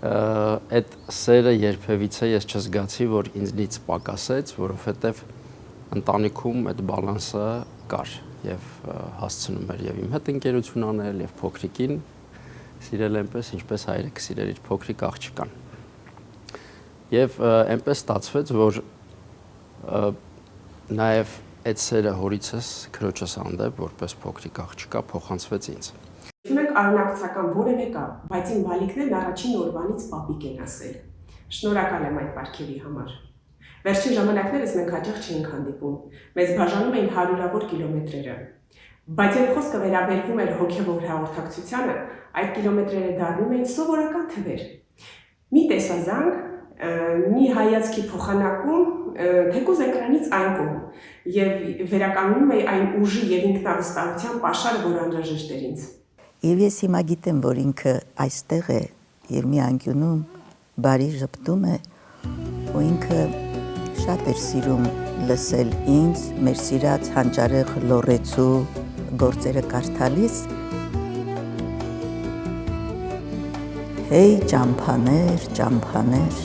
Այդ սերը երբևիցե ես չզգացի, որ ինձնից պակասեց, որովհետև ընտանիքում այդ բալանսը կար եւ հասցնում էր եւ իմ հետ ընկերություն անել եւ փոքրիկին սիրել այնպես, ինչպես հայրը կսիրեր իր փոքրիկ աղջկան։ Եվ այնպես ստացվեց, որ նաեւ այդ սերը հորիցս քրոջս հանդեպ որպես փոքրիկ աղջկա փոխանցվեց ինձ։ Ունենք արունակցական որևէ կապ, բայց իմ բալիկներն առաջին օրվանից պապիկ են ասել։ Շնորհակալ եմ այդ պարգևի համար։ Վերջին ժամանակներս մենք հաճախ չէինք հանդիպում, մեզ բաժանում էին հարյուրավոր կիլոմետրերը։ Բայց երբ խոսքը վերաբերվում էր հոգևոր հաղորդակցությանը, այդ կիլոմետրերը դառնում էին սովորական թվեր։ Մի տեսազանք, մի հայացքի փոխանակում, թեկուզ էկրանից այն կողմ, եւ վերականգնում էի այն ուժի եւ ինքնավստահության պաշարը, որ անհրաժեշտ էր ինձ։ Եվ ես հիմա գիտեմ, որ ինքը այստեղ է, եւ մի անկյունում բարի ժպտում է, ու ինքը շատ էր սիրում լսել ինձ, մեր սիրած հանճարեղ լոռեցու գործերը կարդալիս։ Հեյ ճամփաներ, ճամփաներ,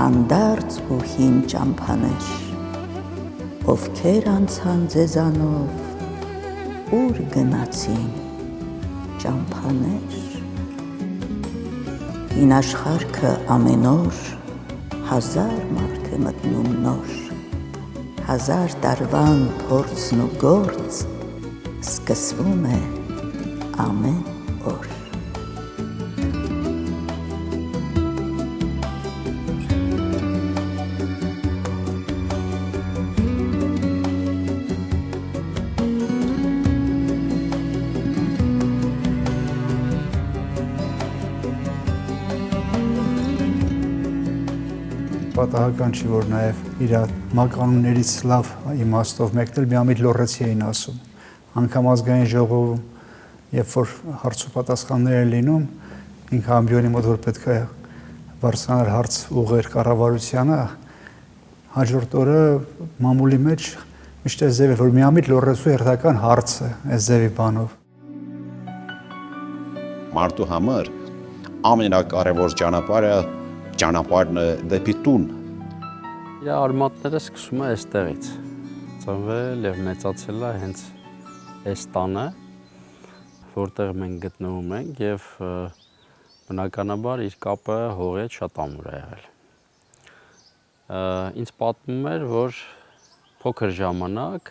անդարձ ու հին ճամփաներ, ովքեր անցան ձեզանով, ուր գնացին ճամփաներ։ Հին աշխարհքը ամեն օր հազար մարդ է մտնում նոր, հազար տարվան փորձն ու գործ սկսվում է ամեն օր։ Պատահական չի, որ նաև իր մականուններից լավ իմաստով մեկնել միամիտ լոռեցի էին ասում։ Անգամ ազգային ժողովում, երբ որ հարց ու պատասխաններ են լինում, ինքը ամբիոնի մոտ որ պետք է բարձրանար հարց ուղղեր կառավարությանը, հաջորդ օրը մամուլի մեջ միշտ այս ձև է, որ միամիտ լոռեցու հերթական հարցը այս ձևի բանով։ Մարդու համար ամենակարևոր ճանապարհն է դեպի տուն։ Իր արմատները սկսում է այստեղից։ Ծնվել եւ մեծացել է հենց այս տանը, որտեղ մենք գտնվում ենք եւ բնականաբար իր կապը հողի հետ շատ ամուր է եղել։ Ինձ պատմում էր, որ փոքր ժամանակ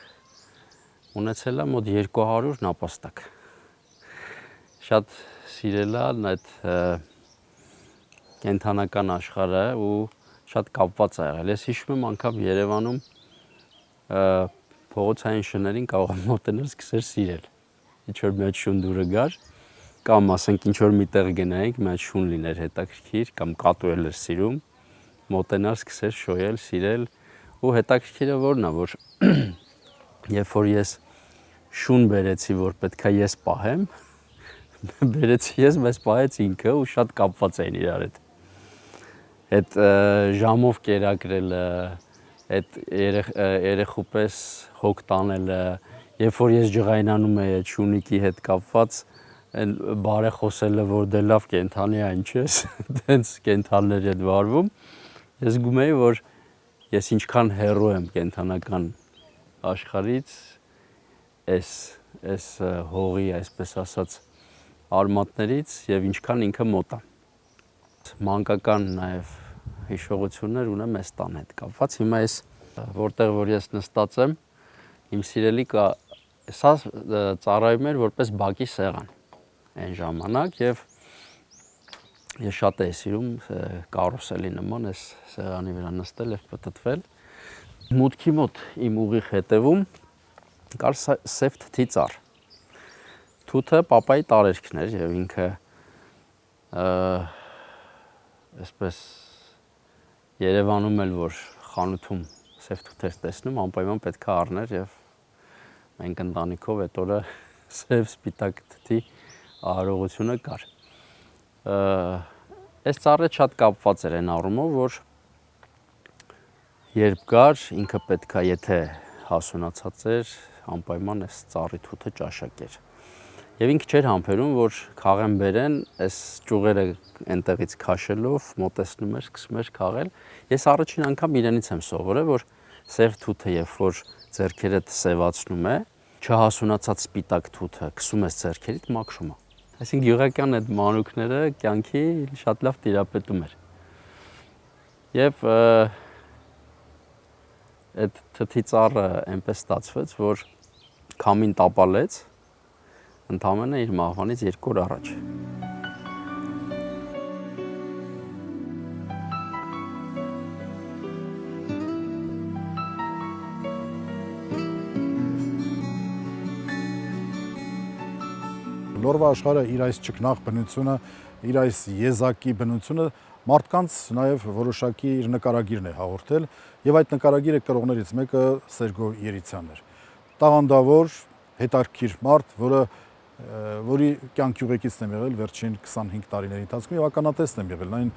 ունեցել է մոտ 200 նապաստակ։ Շատ սիրել է այդ կենթանական աշխարհը ու շատ կապված է եղել։ Ես հիշում եմ անգամ Երևանում փողոցային շներին կարող եմ մոտենալ սկսել սիրել։ Ինչ որ մի հատ շուն դուրը գար, կամ ասենք ինչ որ միտեղ գնայինք, մի հատ շուն լիներ հետաքրքիր, կամ կատու էր սիրում, մոտենալ սկսել շոյել, սիրել ու հետաքրքիրը որն է, որ երբ որ ես շուն բերեցի, որ պետքա ես պահեմ, բերեցի ես, բայց պահեց ինքը ու շատ կապված էին իրար հետ։ Այդ ժամով կերակրելը, այդ երեխու պես հոգ տանելը, երբ որ ես ջղայնանում էի այդ շունիկի հետ կապված, բարեխոսելը, որ դե լավ կենթանի այն չես, դենց կենթանների հետ վարվում, ես զգում էի, որ ես ինչքան հեռու եմ կենթանական աշխարհից, այս հողի, այսպես ասած, արմատներից եւ ինչքան ինքը մոտ է։ Մանկական նաև հիշողություններ ունեմ այս տան հետ կապված։ Հիմա ես որտեղ որ ես նստած եմ, իմ սիրելի սա ծառայում էր որպես բակի սեղան այն ժամանակ եւ ես շատ էի սիրում կարուսելի նման այս սեղանի վրա նստել եւ պտտվել։ Մուտքի մոտ իմ ուղիղ հետևում կար սև թթի ծառ։ Թութը պապայի տարերքն էր եւ ինքը այսպես Երևանում էլ որ խանութում սև թութեր տեսնում, անպայման պետք է առներ եւ մենք ընտանիքով այդ օրը սև սպիտակ թթի արարողությունը կար։ Այս ծառը շատ կապված էր այն առումով, որ երբ գար, ինքը պետք է եթե հասունացած էր, անպայման այս ծառի թութը ճաշակեր։ Եվ ինքը չէր համբերում, որ քաղեն բերեն, այս ճյուղերը այնտեղից քաշելով մոտեցնում էր, սկսում էր քաղել։ Ես առաջին անգամ իրենից եմ սովորել, որ սև թութը, երբ որ ձեռքերդ սևացնում է, չհասունացած սպիտակ թութը քսում ես ձեռքերիդ, մաքրում է։ Այսինքն գյուղական այդ մանուկները կյանքի շատ լավ տիրապետում էր։ Եվ այդ թթի ծառը այնպես ստացվեց, որ քամին տապալեց ընդամենը իր մահվանից 2 օր առաջ։ Լորվա աշխարհը իր այս ճկնաղ բնությունը, իր այս եզակի բնությունը մարդկանց նաև որոշակի իր նկարագիրն է հաղորդել, եւ այդ նկարագիրը կրողներից մեկը Սերգո Երիցյանն էր։ Տաղանդավոր, հետաքրքիր մարդ, որի կյանքի ուղեկիցն եմ եղել վերջին 25 տարիների ընթացքում եւ ականատեսն եմ եղել այն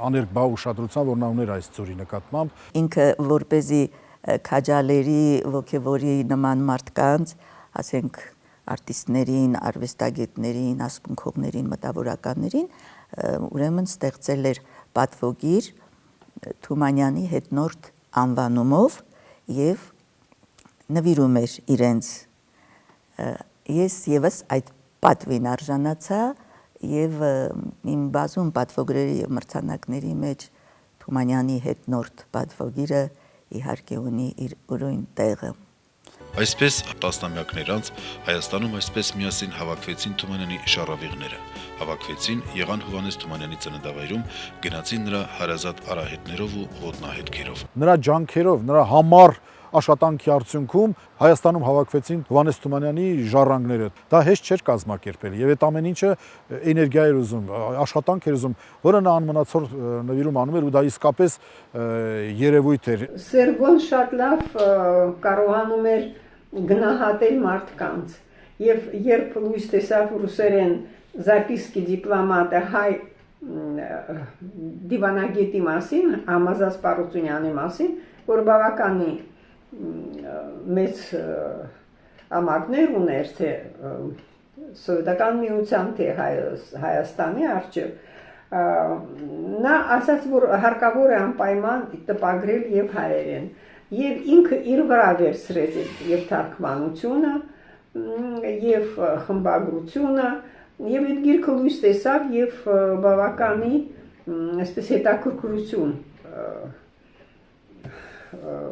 աներկբա ուշադրության, որ նա ուներ այս ծորի նկատմամբ։ Ինքը որպեսզի քաջալերի ոգևորի նման մարդկանց, ասենք արտիստներին, արվեստագետներին, ասմունքողներին, մտավորականներին, ուրեմն ստեղծել էր պատվոգիր Թումանյանի հետնորդ անվանումով եւ նվիրում էր իրենց։ Ես եւս այդ պատվին արժանացա եւ իմ բազում պատվոգրերի եւ մրցանակների մեջ Թումանյանի հետնորդ պատվոգիրը իհարկե ունի իր ուրույն տեղը։ Այսպես տասնամյակներ անց Հայաստանում այսպես միասին հավաքվեցին Թումանյանի շառավիղները, հավաքվեցին, եղան Հովհաննես Թումանյանի ծննդավայրում, գնացին նրա հարազատ արահետներով ու ոտնահետքերով։ Նրա ջանքերով, նրա համառ աշխատանքի արդյունքում Հայաստանում հավաքվեցին Հովհաննես Թումանյանի ժառանգները։ Դա հեշտ չէր կազմակերպել եւ այդ ամեն ինչը էներգիա էր ուզում, աշխատանք էր ուզում, որը նա անմնացոր նվիրում անում էր ու դա իսկապես երևույթ էր։ Սերգոն շատ լավ կարողանում էր գնահատել մարդկանց եւ երբ լույս տեսավ ռուսերեն Զապիսկի դիպլոմատը հայ դիվանագետի մասին, Համազած Պարուսունյանի մասին, որ բավականի մեծ ամակներ ուներ թե սովետական միության թե Հայաստանի առջև նա ասաց որ հարկավոր է անպայման տպագրել եւ հայերեն եւ ինքը իր վրա վերցրեց եւ թարգմանությունը եւ խմբագրությունը եւ այդ գիրքը լույս տեսավ եւ բավականի այսպես հետաքրքրություն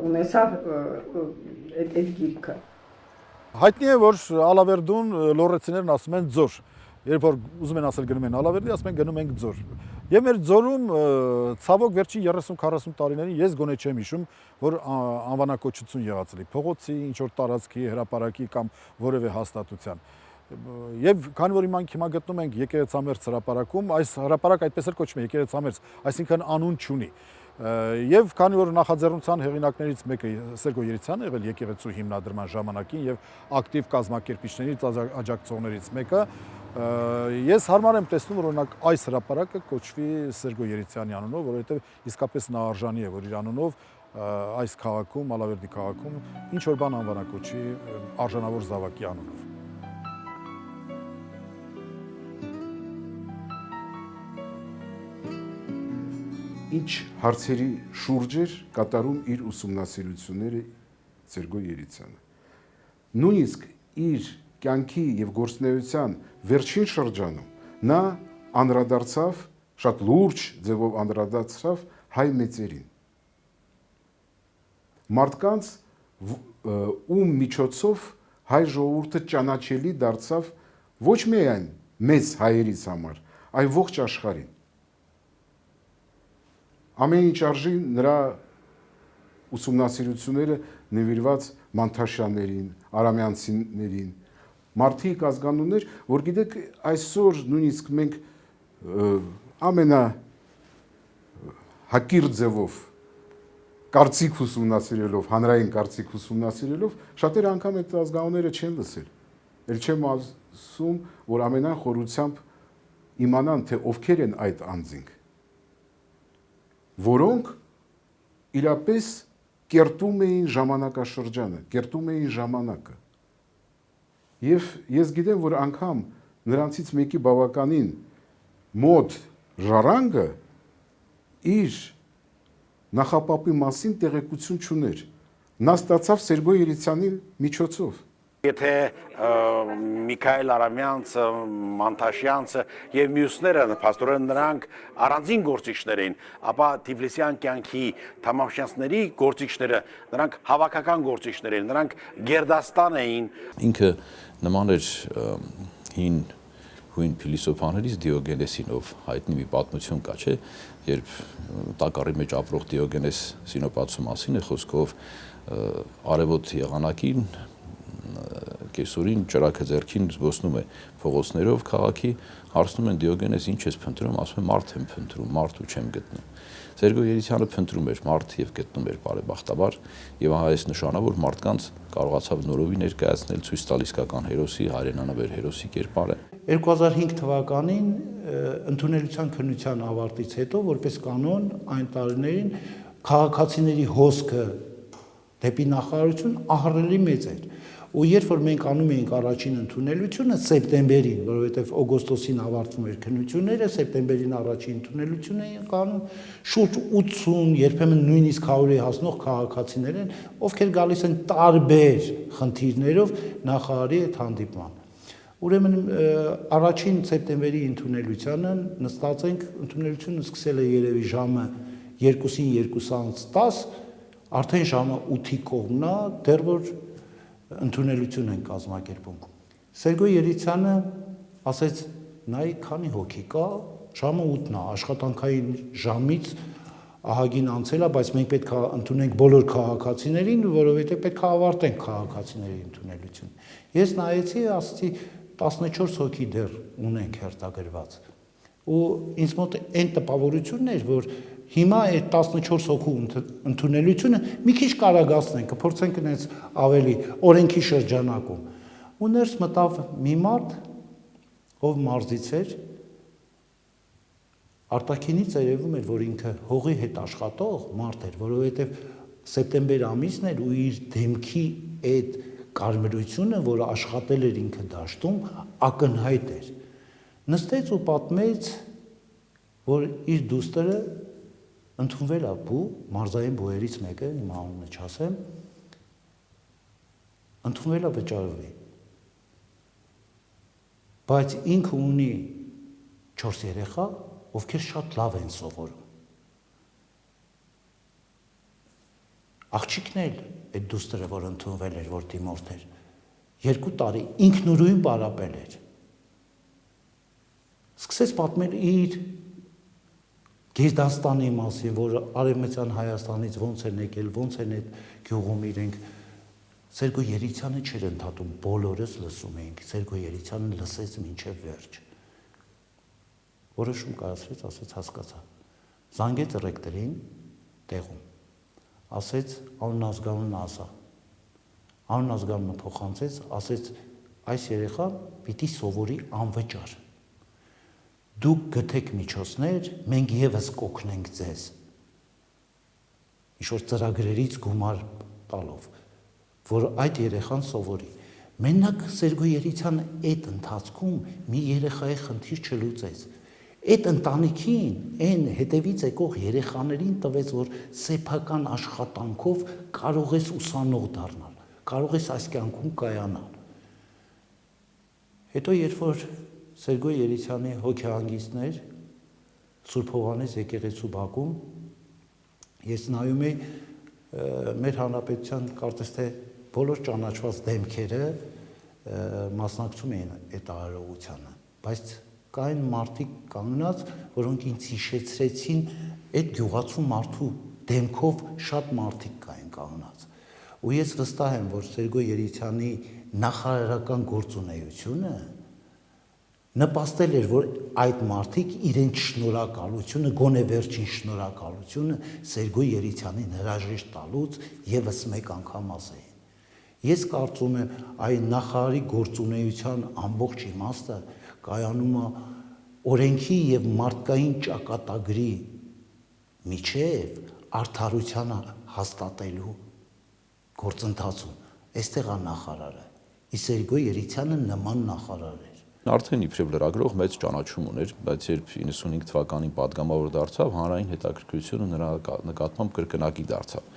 ունեցավ այդ գիրքը։ Հայտնի է, որ Ալավերդուն լոռեցիներն ասում են ձոր։ Երբ որ ուզում են ասել գնում են Ալավերդի, ասում են գնում ենք ձոր։ Եվ մեր ձորում ցավոք վերջին 30-40 տարիներին ես գոնե չեմ հիշում, որ անվանակոչություն եղածելի փողոցի, ինչ որ տարածքի, հրապարակի կամ որևէ հաստատության։ Եվ քանի որ հիմա գտնում ենք Եկեղեցամերձ հրապարակում, այս հրապարակ այդպես էլ կոչվում է Եկեղեցամերձ, այսինքն անուն չունի։ Եվ քանի որ նախաձեռնության հեղինակներից մեկը Սերգո Երիցյանն է եղել եկեղեցու հիմնադրման ժամանակին եւ ակտիվ կազմակերպիչներից աջակցողներից մեկը, ես հարմար եմ տեսնում, որ օրինակ այս հրապարակը կոչվի Սերգո Երիցյանի անունով, որովհետեւ իսկապես նա արժանի է, որ իր անունով այս քաղաքում, Ալավերդի քաղաքում ինչ որ բան անվանակոչի արժանավոր զավակի անունով։ Ինչ հարցերի շուրջ էր կատարում իր ուսումնասիրությունները Սերգո Երիցյանը։ Նույնիսկ իր կյանքի եւ գործունեության վերջին շրջանում նա անդրադարձավ, շատ լուրջ ձևով անդրադարձավ հայ մեծերին։ Մարդկանց ում միջոցով հայ ժողովուրդը ճանաչելի դարձավ ոչ միայն մեծ հայերից համար, այլ ողջ աշխարհին։ Ամեն ինչ արժի նրա ուսումնասիրությունները նվիրված Մանթաշյաններին, Արամյանցիներին, մարդիկ ազգանուններ, որ գիտեք, այսօր նույնիսկ մենք ամենա հակիր ձևով կարծիք ուսումնասիրելով, հանրային կարծիք ուսումնասիրելով, շատերը անգամ այդ ազգանունները չեն լսել։ Էլ չեմ ասում, որ ամենայն խորությամբ իմանան, թե ովքեր են այդ անձինք, որոնք իրապես կերտում էին ժամանակաշրջանը, կերտում էին ժամանակը։ Եվ ես գիտեմ, որ անգամ նրանցից մեկի բավականին մոտ ժառանգը իր նախապապի մասին տեղեկություն չուներ։ Նա ստացավ Սերգո Երիցյանի միջոցով։ Եթե Միքայել Արամյանցը, Մանթաշյանցը եւ մյուսները փաստորեն նրանք առանձին գործիչներ էին, ապա Թիֆլիսյան կյանքի Թամամշյանցների գործիչները նրանք հավաքական գործիչներ էին, նրանք գերդաստան էին։ Ինքը նման էր հույն փիլիսոփաներից Դիոգենեսին, ով հայտնի մի պատմություն կա, չէ, երբ տակառի մեջ ապրող Դիոգենես Սինոպացու մասին է խոսքով արևոտ եղանակին կեսօրին ճրակը ձեռքին զբոսնում է փողոցներով քաղաքի, հարցնում են Դիոգենես ինչ ես փնտրում, ասում է մարդ եմ փնտրում, մարդ ու չեմ գտնում։ Սերգո Երիցյանը փնտրում էր մարդ եւ գտնում էր բարեբախտաբար եւ այս նշանավոր մարդկանց կարողացավ նորովի ներկայացնել, ցույց տալ իսկական հերոսի, հայրենանվեր հերոսի կերպարը։ 2005 թվականին ընդունելության քննության ավարտից հետո որպես կանոն այն տարիներին քաղաքացիների հոսքը դեպի նախարարություն ահռելի մեծ էր։ Ու երբ որ մենք անում էինք առաջին ընդունելությունը սեպտեմբերին, որովհետև օգոստոսին ավարտվում էր քննությունները, սեպտեմբերին առաջին ընդունելություն էին կանում, շուրջ 80, երբեմն նույնիսկ 100-ի հասնող քաղաքացիներ են, ովքեր գալիս են տարբեր խնդիրներով նախարարի այդ հանդիպման։ Ուրեմն առաջին սեպտեմբերի ընդունելությանը նստած ենք, ընդունելությունը սկսել է երևի ժամը 2-ին 2:10, արդեն ժամը 8-ի կողմն է, դեռ որ ընդունելություն են կազմակերպում։ Սերգո Երիցյանը ասեց, նայ քանի հոգի կա, ժամը 8-ն է, աշխատանքային ժամից ահագին անցել է, բայց մենք պետք է ընդունենք բոլոր քաղաքացիներին, որովհետև պետք է ավարտենք քաղաքացիների ընդունելությունը։ Ես նայեցի, ասացի 14 հոգի դեռ ունենք հերթագրված։ Ու ինձ մոտ այն տպավորությունն էր, որ հիմա այդ 14 հոգու ընդունելությունը մի քիչ կարագացնենք, կփորձենք այնց ավելի օրենքի շրջանակում։ Ու ներս մտավ մի մարդ, ով մարզից էր, արտաքինից երևում էր, որ ինքը հողի հետ աշխատող մարդ էր, որովհետև սեպտեմբեր ամիսն էր ու իր դեմքի այդ կարմրությունը, որը աշխատել էր ինքը դաշտում, ակնհայտ էր։ Նստեց ու պատմեց, որ իր դուստրը ընդունվել է բու, մարզային բուերից մեկը, իմ անունը չասեմ, ընդունվել է վճարովի։ Բայց ինքը ունի 4 երեխա, ովքեր շատ լավ են սովորում։ Աղջիկն էլ այդ դուստրը, որ ընդունվել էր, որ դիմորդ էր, 2 տարի ինքնուրույն պարապել էր։ Սկսեց պատմել իր Գերդաստանի մասին, որ Արևմտյան Հայաստանից ոնց են եկել, ոնց են այդ գյուղում իրենք։ Սերգո Երիցյանը չէր ընդհատում, բոլորս լսում էինք, Սերգո Երիցյանը լսեց մինչև վերջ։ Որոշում կայացրեց, ասեց հասկացա։ Զանգեց ռեկտորին տեղում, ասեց անունազգանունը ասա։ Անունազգանունը փոխանցեց, ասեց այս երեխան պիտի սովորի անվճար։ Դուք գտեք միջոցներ, մենք եւս կօգնենք ձեզ։ Ինչ-որ ծրագրերից գումար տալով, որ այդ երեխան սովորի։ Մենակ Սերգո Երիցյանը այդ ընթացքում մի երեխայի խնդիր չլուծեց։ Այդ ընտանիքին, այն հետևից եկող երեխաներին տվեց, որ սեփական աշխատանքով կարող ես ուսանող դառնալ, կարող ես այս կյանքում կայանալ։ Հետո երբ որ Սերգո Երիցյանի հոգեհանգիստներ Սուրբ Հովհաննես եկեղեցու բակում, ես նայում էի մեր հանրապետության կարծես թե բոլոր ճանաչված դեմքերը մասնակցում էին այդ արարողությանը, բայց կային մարդիկ կանգնած, որոնք ինձ հիշեցրեցին այդ գյուղացու մարդու դեմքով շատ մարդիկ կային կանգնած։ Ու ես վստահ եմ, որ Սերգո Երիցյանի նախարարական գործունեությունը նպաստել էր, որ այդ մարդիկ իրենց շնորհակալությունը, գոնե վերջին շնորհակալությունը Սերգո Երիցյանին հրաժեշտ տալուց եւս մեկ անգամ ասեին։ Ես կարծում եմ, այն նախարարի գործունեության ամբողջ իմաստը կայանում է օրենքի եւ մարդկային ճակատագրի միջև արդարությանը հաստատելու գործընթացում։ Այստեղ է նախարարը։ Իսկ Սերգո Երիցյանը նման նախարար էր։ Արդեն իբրև լրագրող մեծ ճանաչում ուներ, բայց երբ 95 թվականին падգամավոր դարձավ, հանրային հետաքրքրությունը նրա նկատմամբ կրկնակի դարձավ։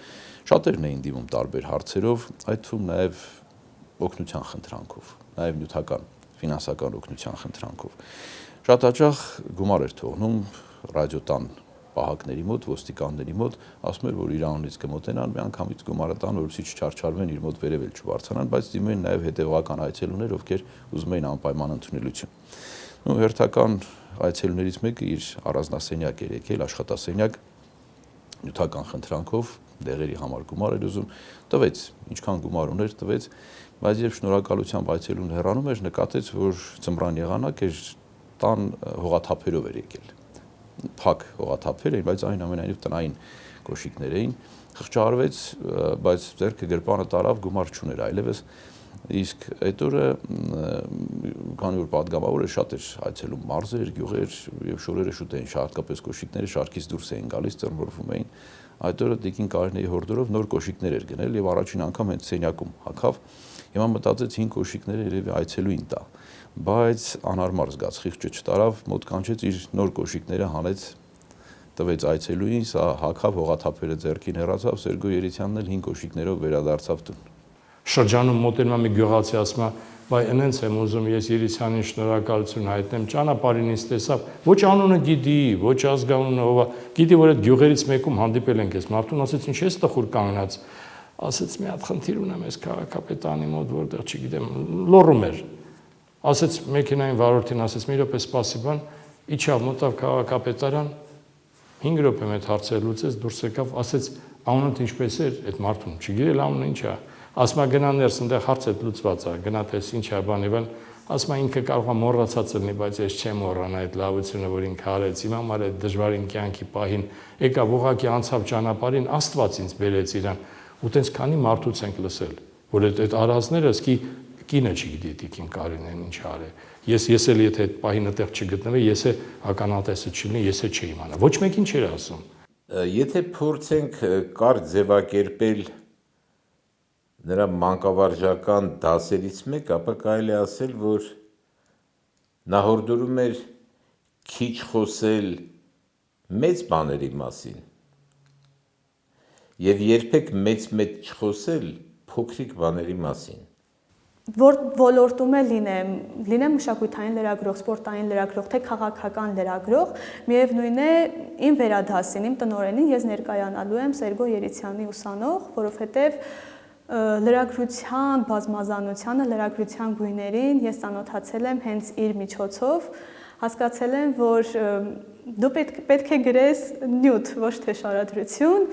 Շատերն էին դիմում տարբեր հարցերով, այդ թվում նաև օգնության խնդրանքով, նաև նյութական, ֆինանսական օգնության խնդրանքով։ Շատ հաճախ գումար էր թողնում ռադիոտան պահակների մոտ, ոստիկանների մոտ, ասում էր, որ իր անունից կմոտենան, մի անգամից գումարը տան, որպեսզի չչարչարվեն, իր մոտ վերևել չբարձրանան, բայց դիմում էին նաև հետևողական այցելուներ, ովքեր ուզում էին անպայման ընդունելություն։ Ու հերթական այցելուներից մեկը իր առանձնասենյակ էր եկել, աշխատասենյակ, նյութական խնդրանքով, դեղերի համար գումար էր ուզում, տվեց, ինչքան գումար ուներ, տվեց, բայց երբ շնորհակալությամբ այցելուն հեռանում էր, նկատեց, որ ձմռան եղանակ էր, տան հողաթափերով էր եկել։ Փակ հողաթափեր էին, բայց այնուամենայնիվ տնային կոշիկներ էին, խղճահարվեց, բայց ձեռքը գրպանը տարավ, գումար չուներ այլևս, իսկ այդ օրը, քանի որ падգամավորը շատ էր այցելում մարզեր, գյուղեր եւ շորերը շուտ էին, հատկապես կոշիկները շարքից դուրս էին գալիս, ծռմռվում էին, այդ օրը Տիկին Կարինեի հորդորով նոր կոշիկներ էր գնել եւ առաջին անգամ հենց սենյակում հագավ, հիմա մտածեց 5 կոշիկները երևի այցելուին տա, բայց անհարմար զգաց, խիղճը չտարավ, մոտ կանչեց իր նոր կոշիկները հանեց, տվեց այցելուին, սա հագավ հողաթափերը ձեռքին հեռացավ, Սերգո Երիցյանն էլ 5 կոշիկներով վերադարձավ տուն։ շրջանում մոտենում է մի գյուղացի ասում է բայ այնց եմ ուզում ես Երիսյանին շնորհակալություն հայտնեմ ճանապարհին ինձ տեսավ ոչ անունը գիտի ոչ ազգանունը ով է գիտի որ այդ գյուղերից մեկում հանդիպել ենք ես մարդուն ասեց ինչ ես տխուր կանգնած ասեց մի հատ խնդիր ունեմ այս քաղաքապետանի մոտ որտեղ չգիտեմ լոռում էր ասեց մեքենային վարորդին ասեց մի րոպե սպասի բան իջավ մոտավ քաղաքապետարան 5 րոպե մեծ հարցեր լուծեց դուրս եկավ ասեց անունդ ինչպես էր այդ մարդուն չգիտել անունը ինչ է ասма գնա ներս այնտեղ հարցը լուծված է գնա տես ինչ է բան եւ ասма ինքը կարող է մոռացած լինի բայց ես չեմ մոռանա այդ լավությունը որ ինքը արեց իմ համար այդ դժվարին կյանքի պահին եկավ ուղակի անցավ ճանապարհին Աստված ինձ բերեց իրան ու տենց քանի մարդուց ենք լսել որ այդ արածները սկի կինը չգիտի տիկին Կարինեն ինչ արե ես էլ եթե այդ պահին այդտեղ չգտնվեի ես է ականատեսը չլինի ես է չէի իմանա ոչ մեկին չէր ասում եթե փորձենք կարճ ձևակերպել նրա մանկավարժական դասերից մեկ, ապա կարելի ասել, որ նա հորդորում էր քիչ խոսել մեծ բաների մասին եւ երբեք մեծ չխոսել փոքրիկ բաների մասին։ Որ ոլորտում է լինեմ մշակութային լրագրող, սպորտային լրագրող, թե քաղաքական լրագրող, միևնույն է իմ վերադասին, իմ տնօրենին ես ներկայանալու եմ Սերգո Երիցյանի ուսանող, որովհետեւ լրագրության բազմազանությանը, լրագրության գույներին ես ծանոթացել եմ հենց իր միջոցով, հասկացել եմ, որ դու պետք է գրես նյութ, ոչ թե շարադրություն,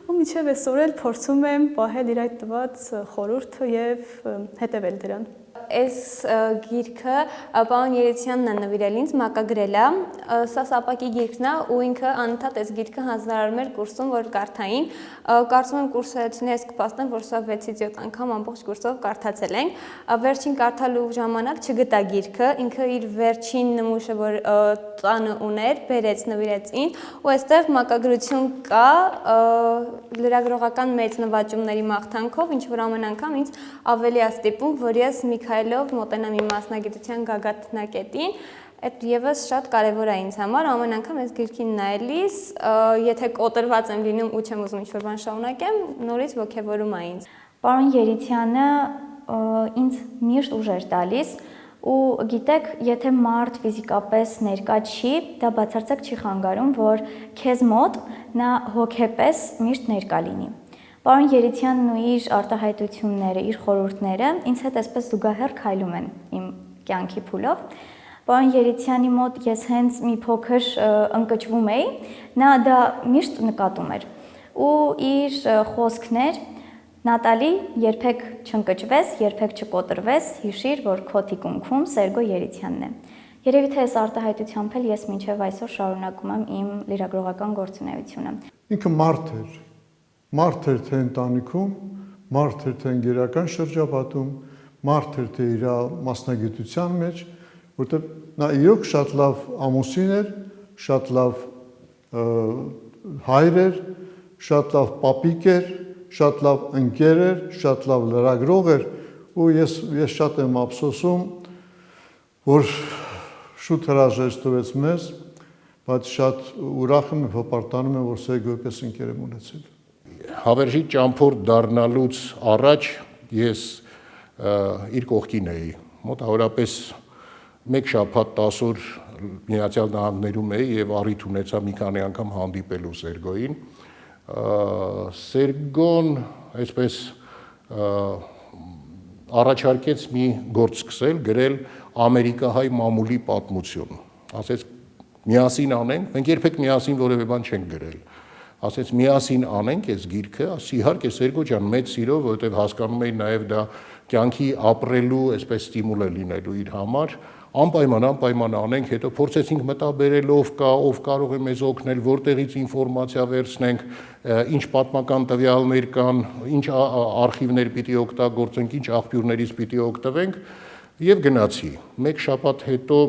ու մինչև այսօր էլ փորձում եմ պահել իր այդ տված խորհուրդը եւ հետևել դրան։ Այս գիրքը պարոն Երիցյանն է նվիրել ինձ, մակագրել է, սա սապակի գիրքն է ու ինքը անընդհատ այս գիրքը հանձնարարում էր կուրսում, որ կարդային, կարծում եմ կուրսեցիներից կպաստնեն, որ սա 6-ից 7 անգամ ամբողջ կուրսով կարդացել ենք, վերջին կարդալու ժամանակ չգտա գիրքը, ինքը իր վերջին նմուշը, որ տանը ուներ, բերեց, նվիրեց ինձ ու այստեղ մակագրություն կա լրագրողական մեծ նվաճումների մաղթանքով, ինչ որ ամեն անգամ ինձ ավելի է ստիպում, որ ես Միքայելով մոտենամ իմ մասնագիտության գագաթնակետին, այդ եւս շատ կարեւոր է ինձ համար, ամեն անգամ այս գիրքին նայելիս, եթե կոտրված եմ լինում ու չեմ ուզում ինչ-որ բան շարունակեմ, նորից ոգևորում է ինձ։ Պարոն Երիցյանը ինձ միշտ ուժ էր տալիս ու գիտեք, եթե մարդ ֆիզիկապես ներկա չի, դա բացարձակ չի խանգարում, որ քեզ մոտ նա հոգեպես միշտ ներկա լինի։ Պարոն Երիցյանն ու իր արտահայտությունները, իր խորհուրդները ինձ հետ այսպես զուգահեռ քայլում են իմ կյանքի փուլով։ Պարոն Երիցյանի մոտ ես հենց մի փոքր ընկճվում էի, նա դա միշտ նկատում էր։ Ու իր խոսքներ Նատալի, երբեք չընկճվես, երբեք չկոտրվես, հիշիր, որ քո թիկունքում Սերգո Երիցյանն է։ Երևի թե այս արտահայտությամբ էլ ես մինչև այսօր շարունակում եմ իմ լրագրողական գործունեությունը։ Ինքը մարդ էր թե ընտանիքում, մարդ էր թե ընկերական շրջապատում, մարդ էր թե իր մասնագիտության մեջ, որտեղ նա իրոք շատ լավ ամուսին էր, շատ լավ հայր էր, շատ լավ պապիկ էր, շատ լավ ընկեր էր, շատ լավ լրագրող էր ու ես շատ եմ ափսոսում, որ շուտ հրաժեշտ տվեց մեզ, բայց շատ ուրախ եմ եւ հպարտանում եմ, որ Սերգոյպես ընկեր եմ ունեցել։ Հավերժի ճամփորդ դառնալուց առաջ ես իր կողքին էի, մոտավորապես մեկ շաբաթ 10 օր Միացյալ Նահանգներում էի եւ առիթ ունեցա մի քանի անգամ հանդիպելու Սերգոյին։ Սերգոն այսպես առաջարկեց մի գործ սկսել, գրել ամերիկահայ մամուլի պատմություն։ Ասեց միասին անենք, մենք երբեք միասին որևէ բան չենք գրել։ Ասեց միասին անենք այս գիրքը, իհարկե Սերգո ջան, մեծ սիրով, որովհետև հասկանում էի նաև դա կյանքի ապրելու այսպես ստիմուլ է լինելու իր համար, անպայման անենք, հետո փորձեցինք մտաբերել ով կա, ով կարող է մեզ օգնել, որտեղից ինֆորմացիա վերցնենք, ինչ պատմական տվյալներ կան, ինչ արխիվներ պիտի օգտագործենք, ինչ աղբյուրներից պիտի օգտվենք եւ գնացի։ Մեկ շաբաթ հետո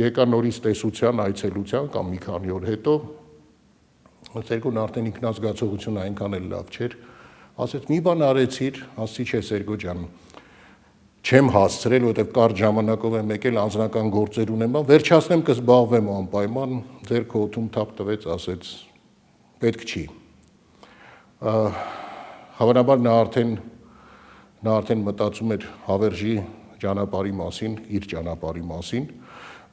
եկա նորից տեսության, այցելության կամ մի քանի օր հետո Սերգոն արդեն ինքնազգացողությունը այնքան էլ լավ չէր, ասեց մի բան արեցիր, ասի չէ Սերգո ջան, չեմ հասցրել, որովհետև կարճ ժամանակով եմ եկել անձնական գործեր ունեմ, վերջացնեմ կզբաղվեմ անպայման, ձեռքը օդում թափ տվեց, ասեց պետք չի։ Հավանաբար նա արդեն նա արդեն մտածում էր հավերժի ճանապարհի մասին, իր ճանապարհի մասին,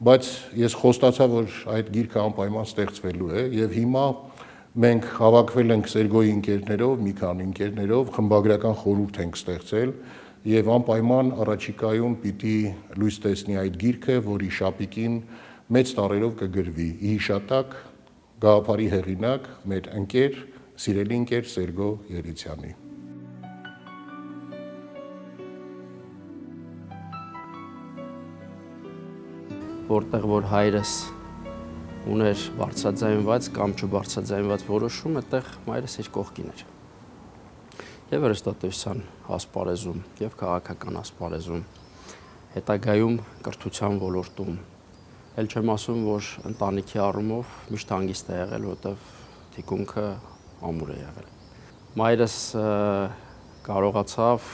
բայց ես խոստացա, որ այդ գիրքը անպայման ստեղծվելու է եւ հիմա մենք հավաքվել ենք Սերգոյի ընկերներով, մի քանի ընկերներով, խմբագրական խորհուրդ ենք ստեղծել եւ անպայման առաջիկայում պիտի լույս տեսնի այդ գիրքը, որի շապիկին մեծ տառերով կգրվի ի հիշատակ գաղափարի հեղինակ մեր ընկեր, սիրելի ընկեր Սերգո Երիցյանի։ Որտեղ որ հայրս ուներ բարձրաձայնված կամ չբարձրաձայնված որոշում, այդտեղ մայրս իր կողքին էր։ Եվ հրեստատեսության ասպարեզում, եւ քաղաքական ասպարեզում, հետագայում կրթության ոլորտում, ել չեմ ասում, որ ընտանիքի առումով միշտ հանգիստ է եղել, որտեղ թիկունքը ամուր է եղել։ Մայրս կարողացավ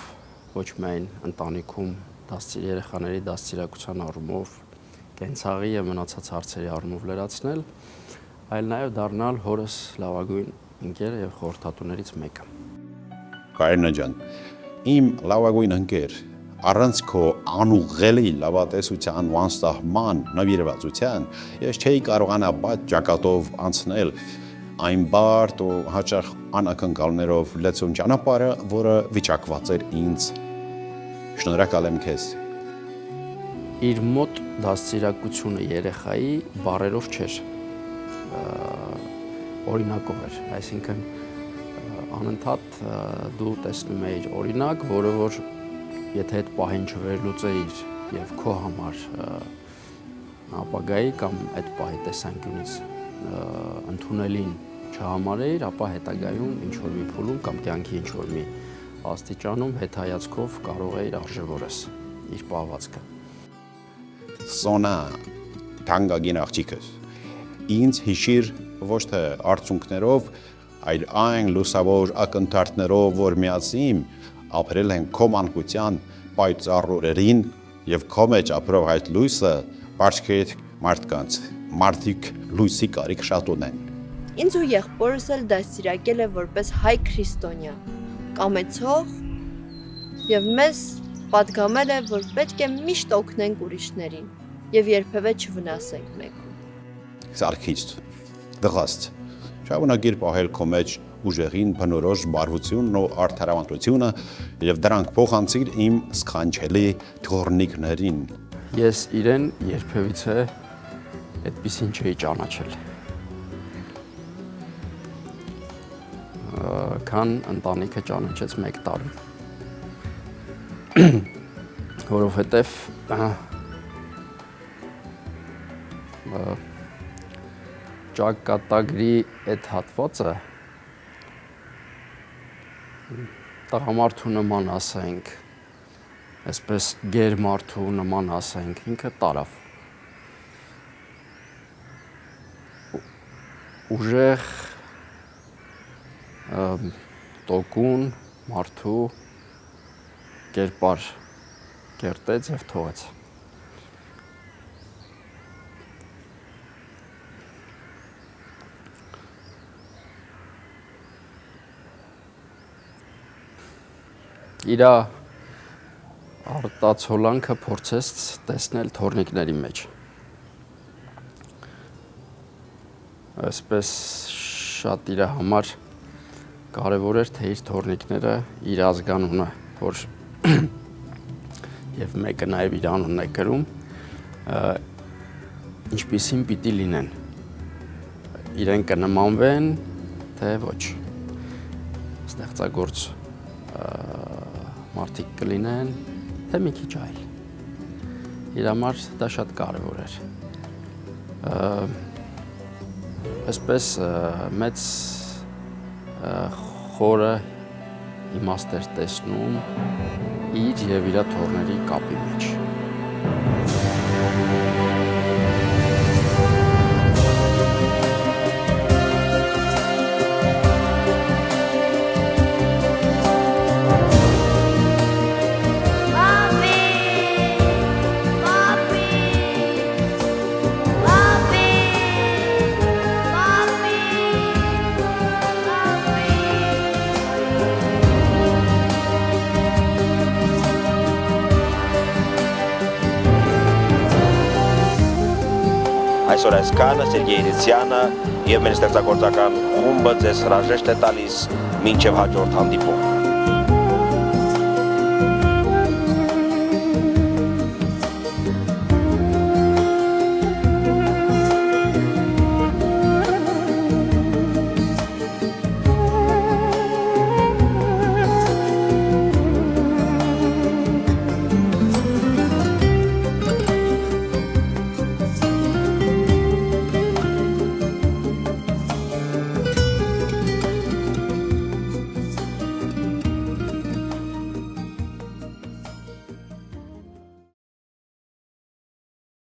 ոչ միայն ընտանիքում երեխաների դաստիարակության առումով, կենցաղի եւ մնացած հարցերի առումով լրացնել, այլ նաեւ դառնալ հորս լավագույն ընկերը եւ խորհրդատուներից մեկը։ Կարինա ջան, իմ լավագույն ընկեր, առանց քո անուղղելի լավատեսության վանստահման նվիրվածության, ես չէի կարողանա բաց ճակատով անցնել այն բարդ ու հաճախ անակնկալներով լեցուն ճանապարհը, որը վիճակված էր ինձ։ Շնորհակալ եմ քեզ։ Իր մոտ դաստիարակությունը երեխայի բառերով չէր, օրինակով էր, այսինքն անընդհատ դու տեսնում էիր օրինակ, որը որ եթե այդ պահին չվերլուծեիր եւ քո համար ապագայի կամ այդ պահի տեսանկյունից ընդունելին չհամարեիր, ապա հետագայում ինչ որ մի փուլում կամ կյանքի ինչ որ մի աստիճանում հետայացքով կարող էիր արժևորես իր պահվածքը։ Սոնա թանկագին աղջիկս, ինձ հիշիր ոչ թե արդյունքներով, այլ այն լուսավոր ակնթարթներով, որ միասին ապրել են քո մանկության պայծառ օրերին եւ քո մեջ ապրող այդ լույսը բարձրացրեց մարդկանց, մարդիկ լույսի կարիք շատ ունեն։ Ինձ ու եղբորս էլ դաստիարակել է որպես հայ քրիստոնյա, կամեցող եւ մեզ պատգամել է, որ պետք է միշտ օգնենք ուրիշներին եւ երբևէ չվնասենք մեկին։ Սարքիստ, դղաստ, շարունակիր պահել քո մեջ ուժեղին բնորոշ բարվությունն ու արդարավանդությունը եւ դրանք փոխանցիր իմ սքանչելի թորնիկներին։ Ես իրեն երբևիցե այդպեսին չէի ճանաչել։ Քան ընտանիքը ճանաչեց 1 տարում։ Որովհետև ճակատագրի այդ հատվածը տղամարդու նման ասենք, այսպես գերմարդու նման ասենք, ինքը տարավ։ Ուժեղ տոկուն մարդու կերպար կերտեց եւ թողեց։ Իրա արտացոլանքը փորձեց տեսնել թորնիկների մեջ։ Այսպես շատ իր համար կարևոր էր, թե իր թորնիկները իր ազգանունը, որ եւ մեկը նաեւ իր անունն է կրում, ինչպիսին պիտի լինեն։ Իրեն կնմանվեն, թե ոչ։ Ստեղծագործ մարդիկ կլինեն, թե մի քիչ այլ։ Իր համար դա շատ կարևոր էր։ Այսպես մեծ խորը իմաստ էր տեսնում իր եւ իր թորների կապի մեջ։ Այսօր այսքանը Սերգեյ Երիցյանը եւ մեր ստեղծագործական խումբը ձեզ հրաժեշտ է տալիս մինչեւ հաջորդ հանդիպում։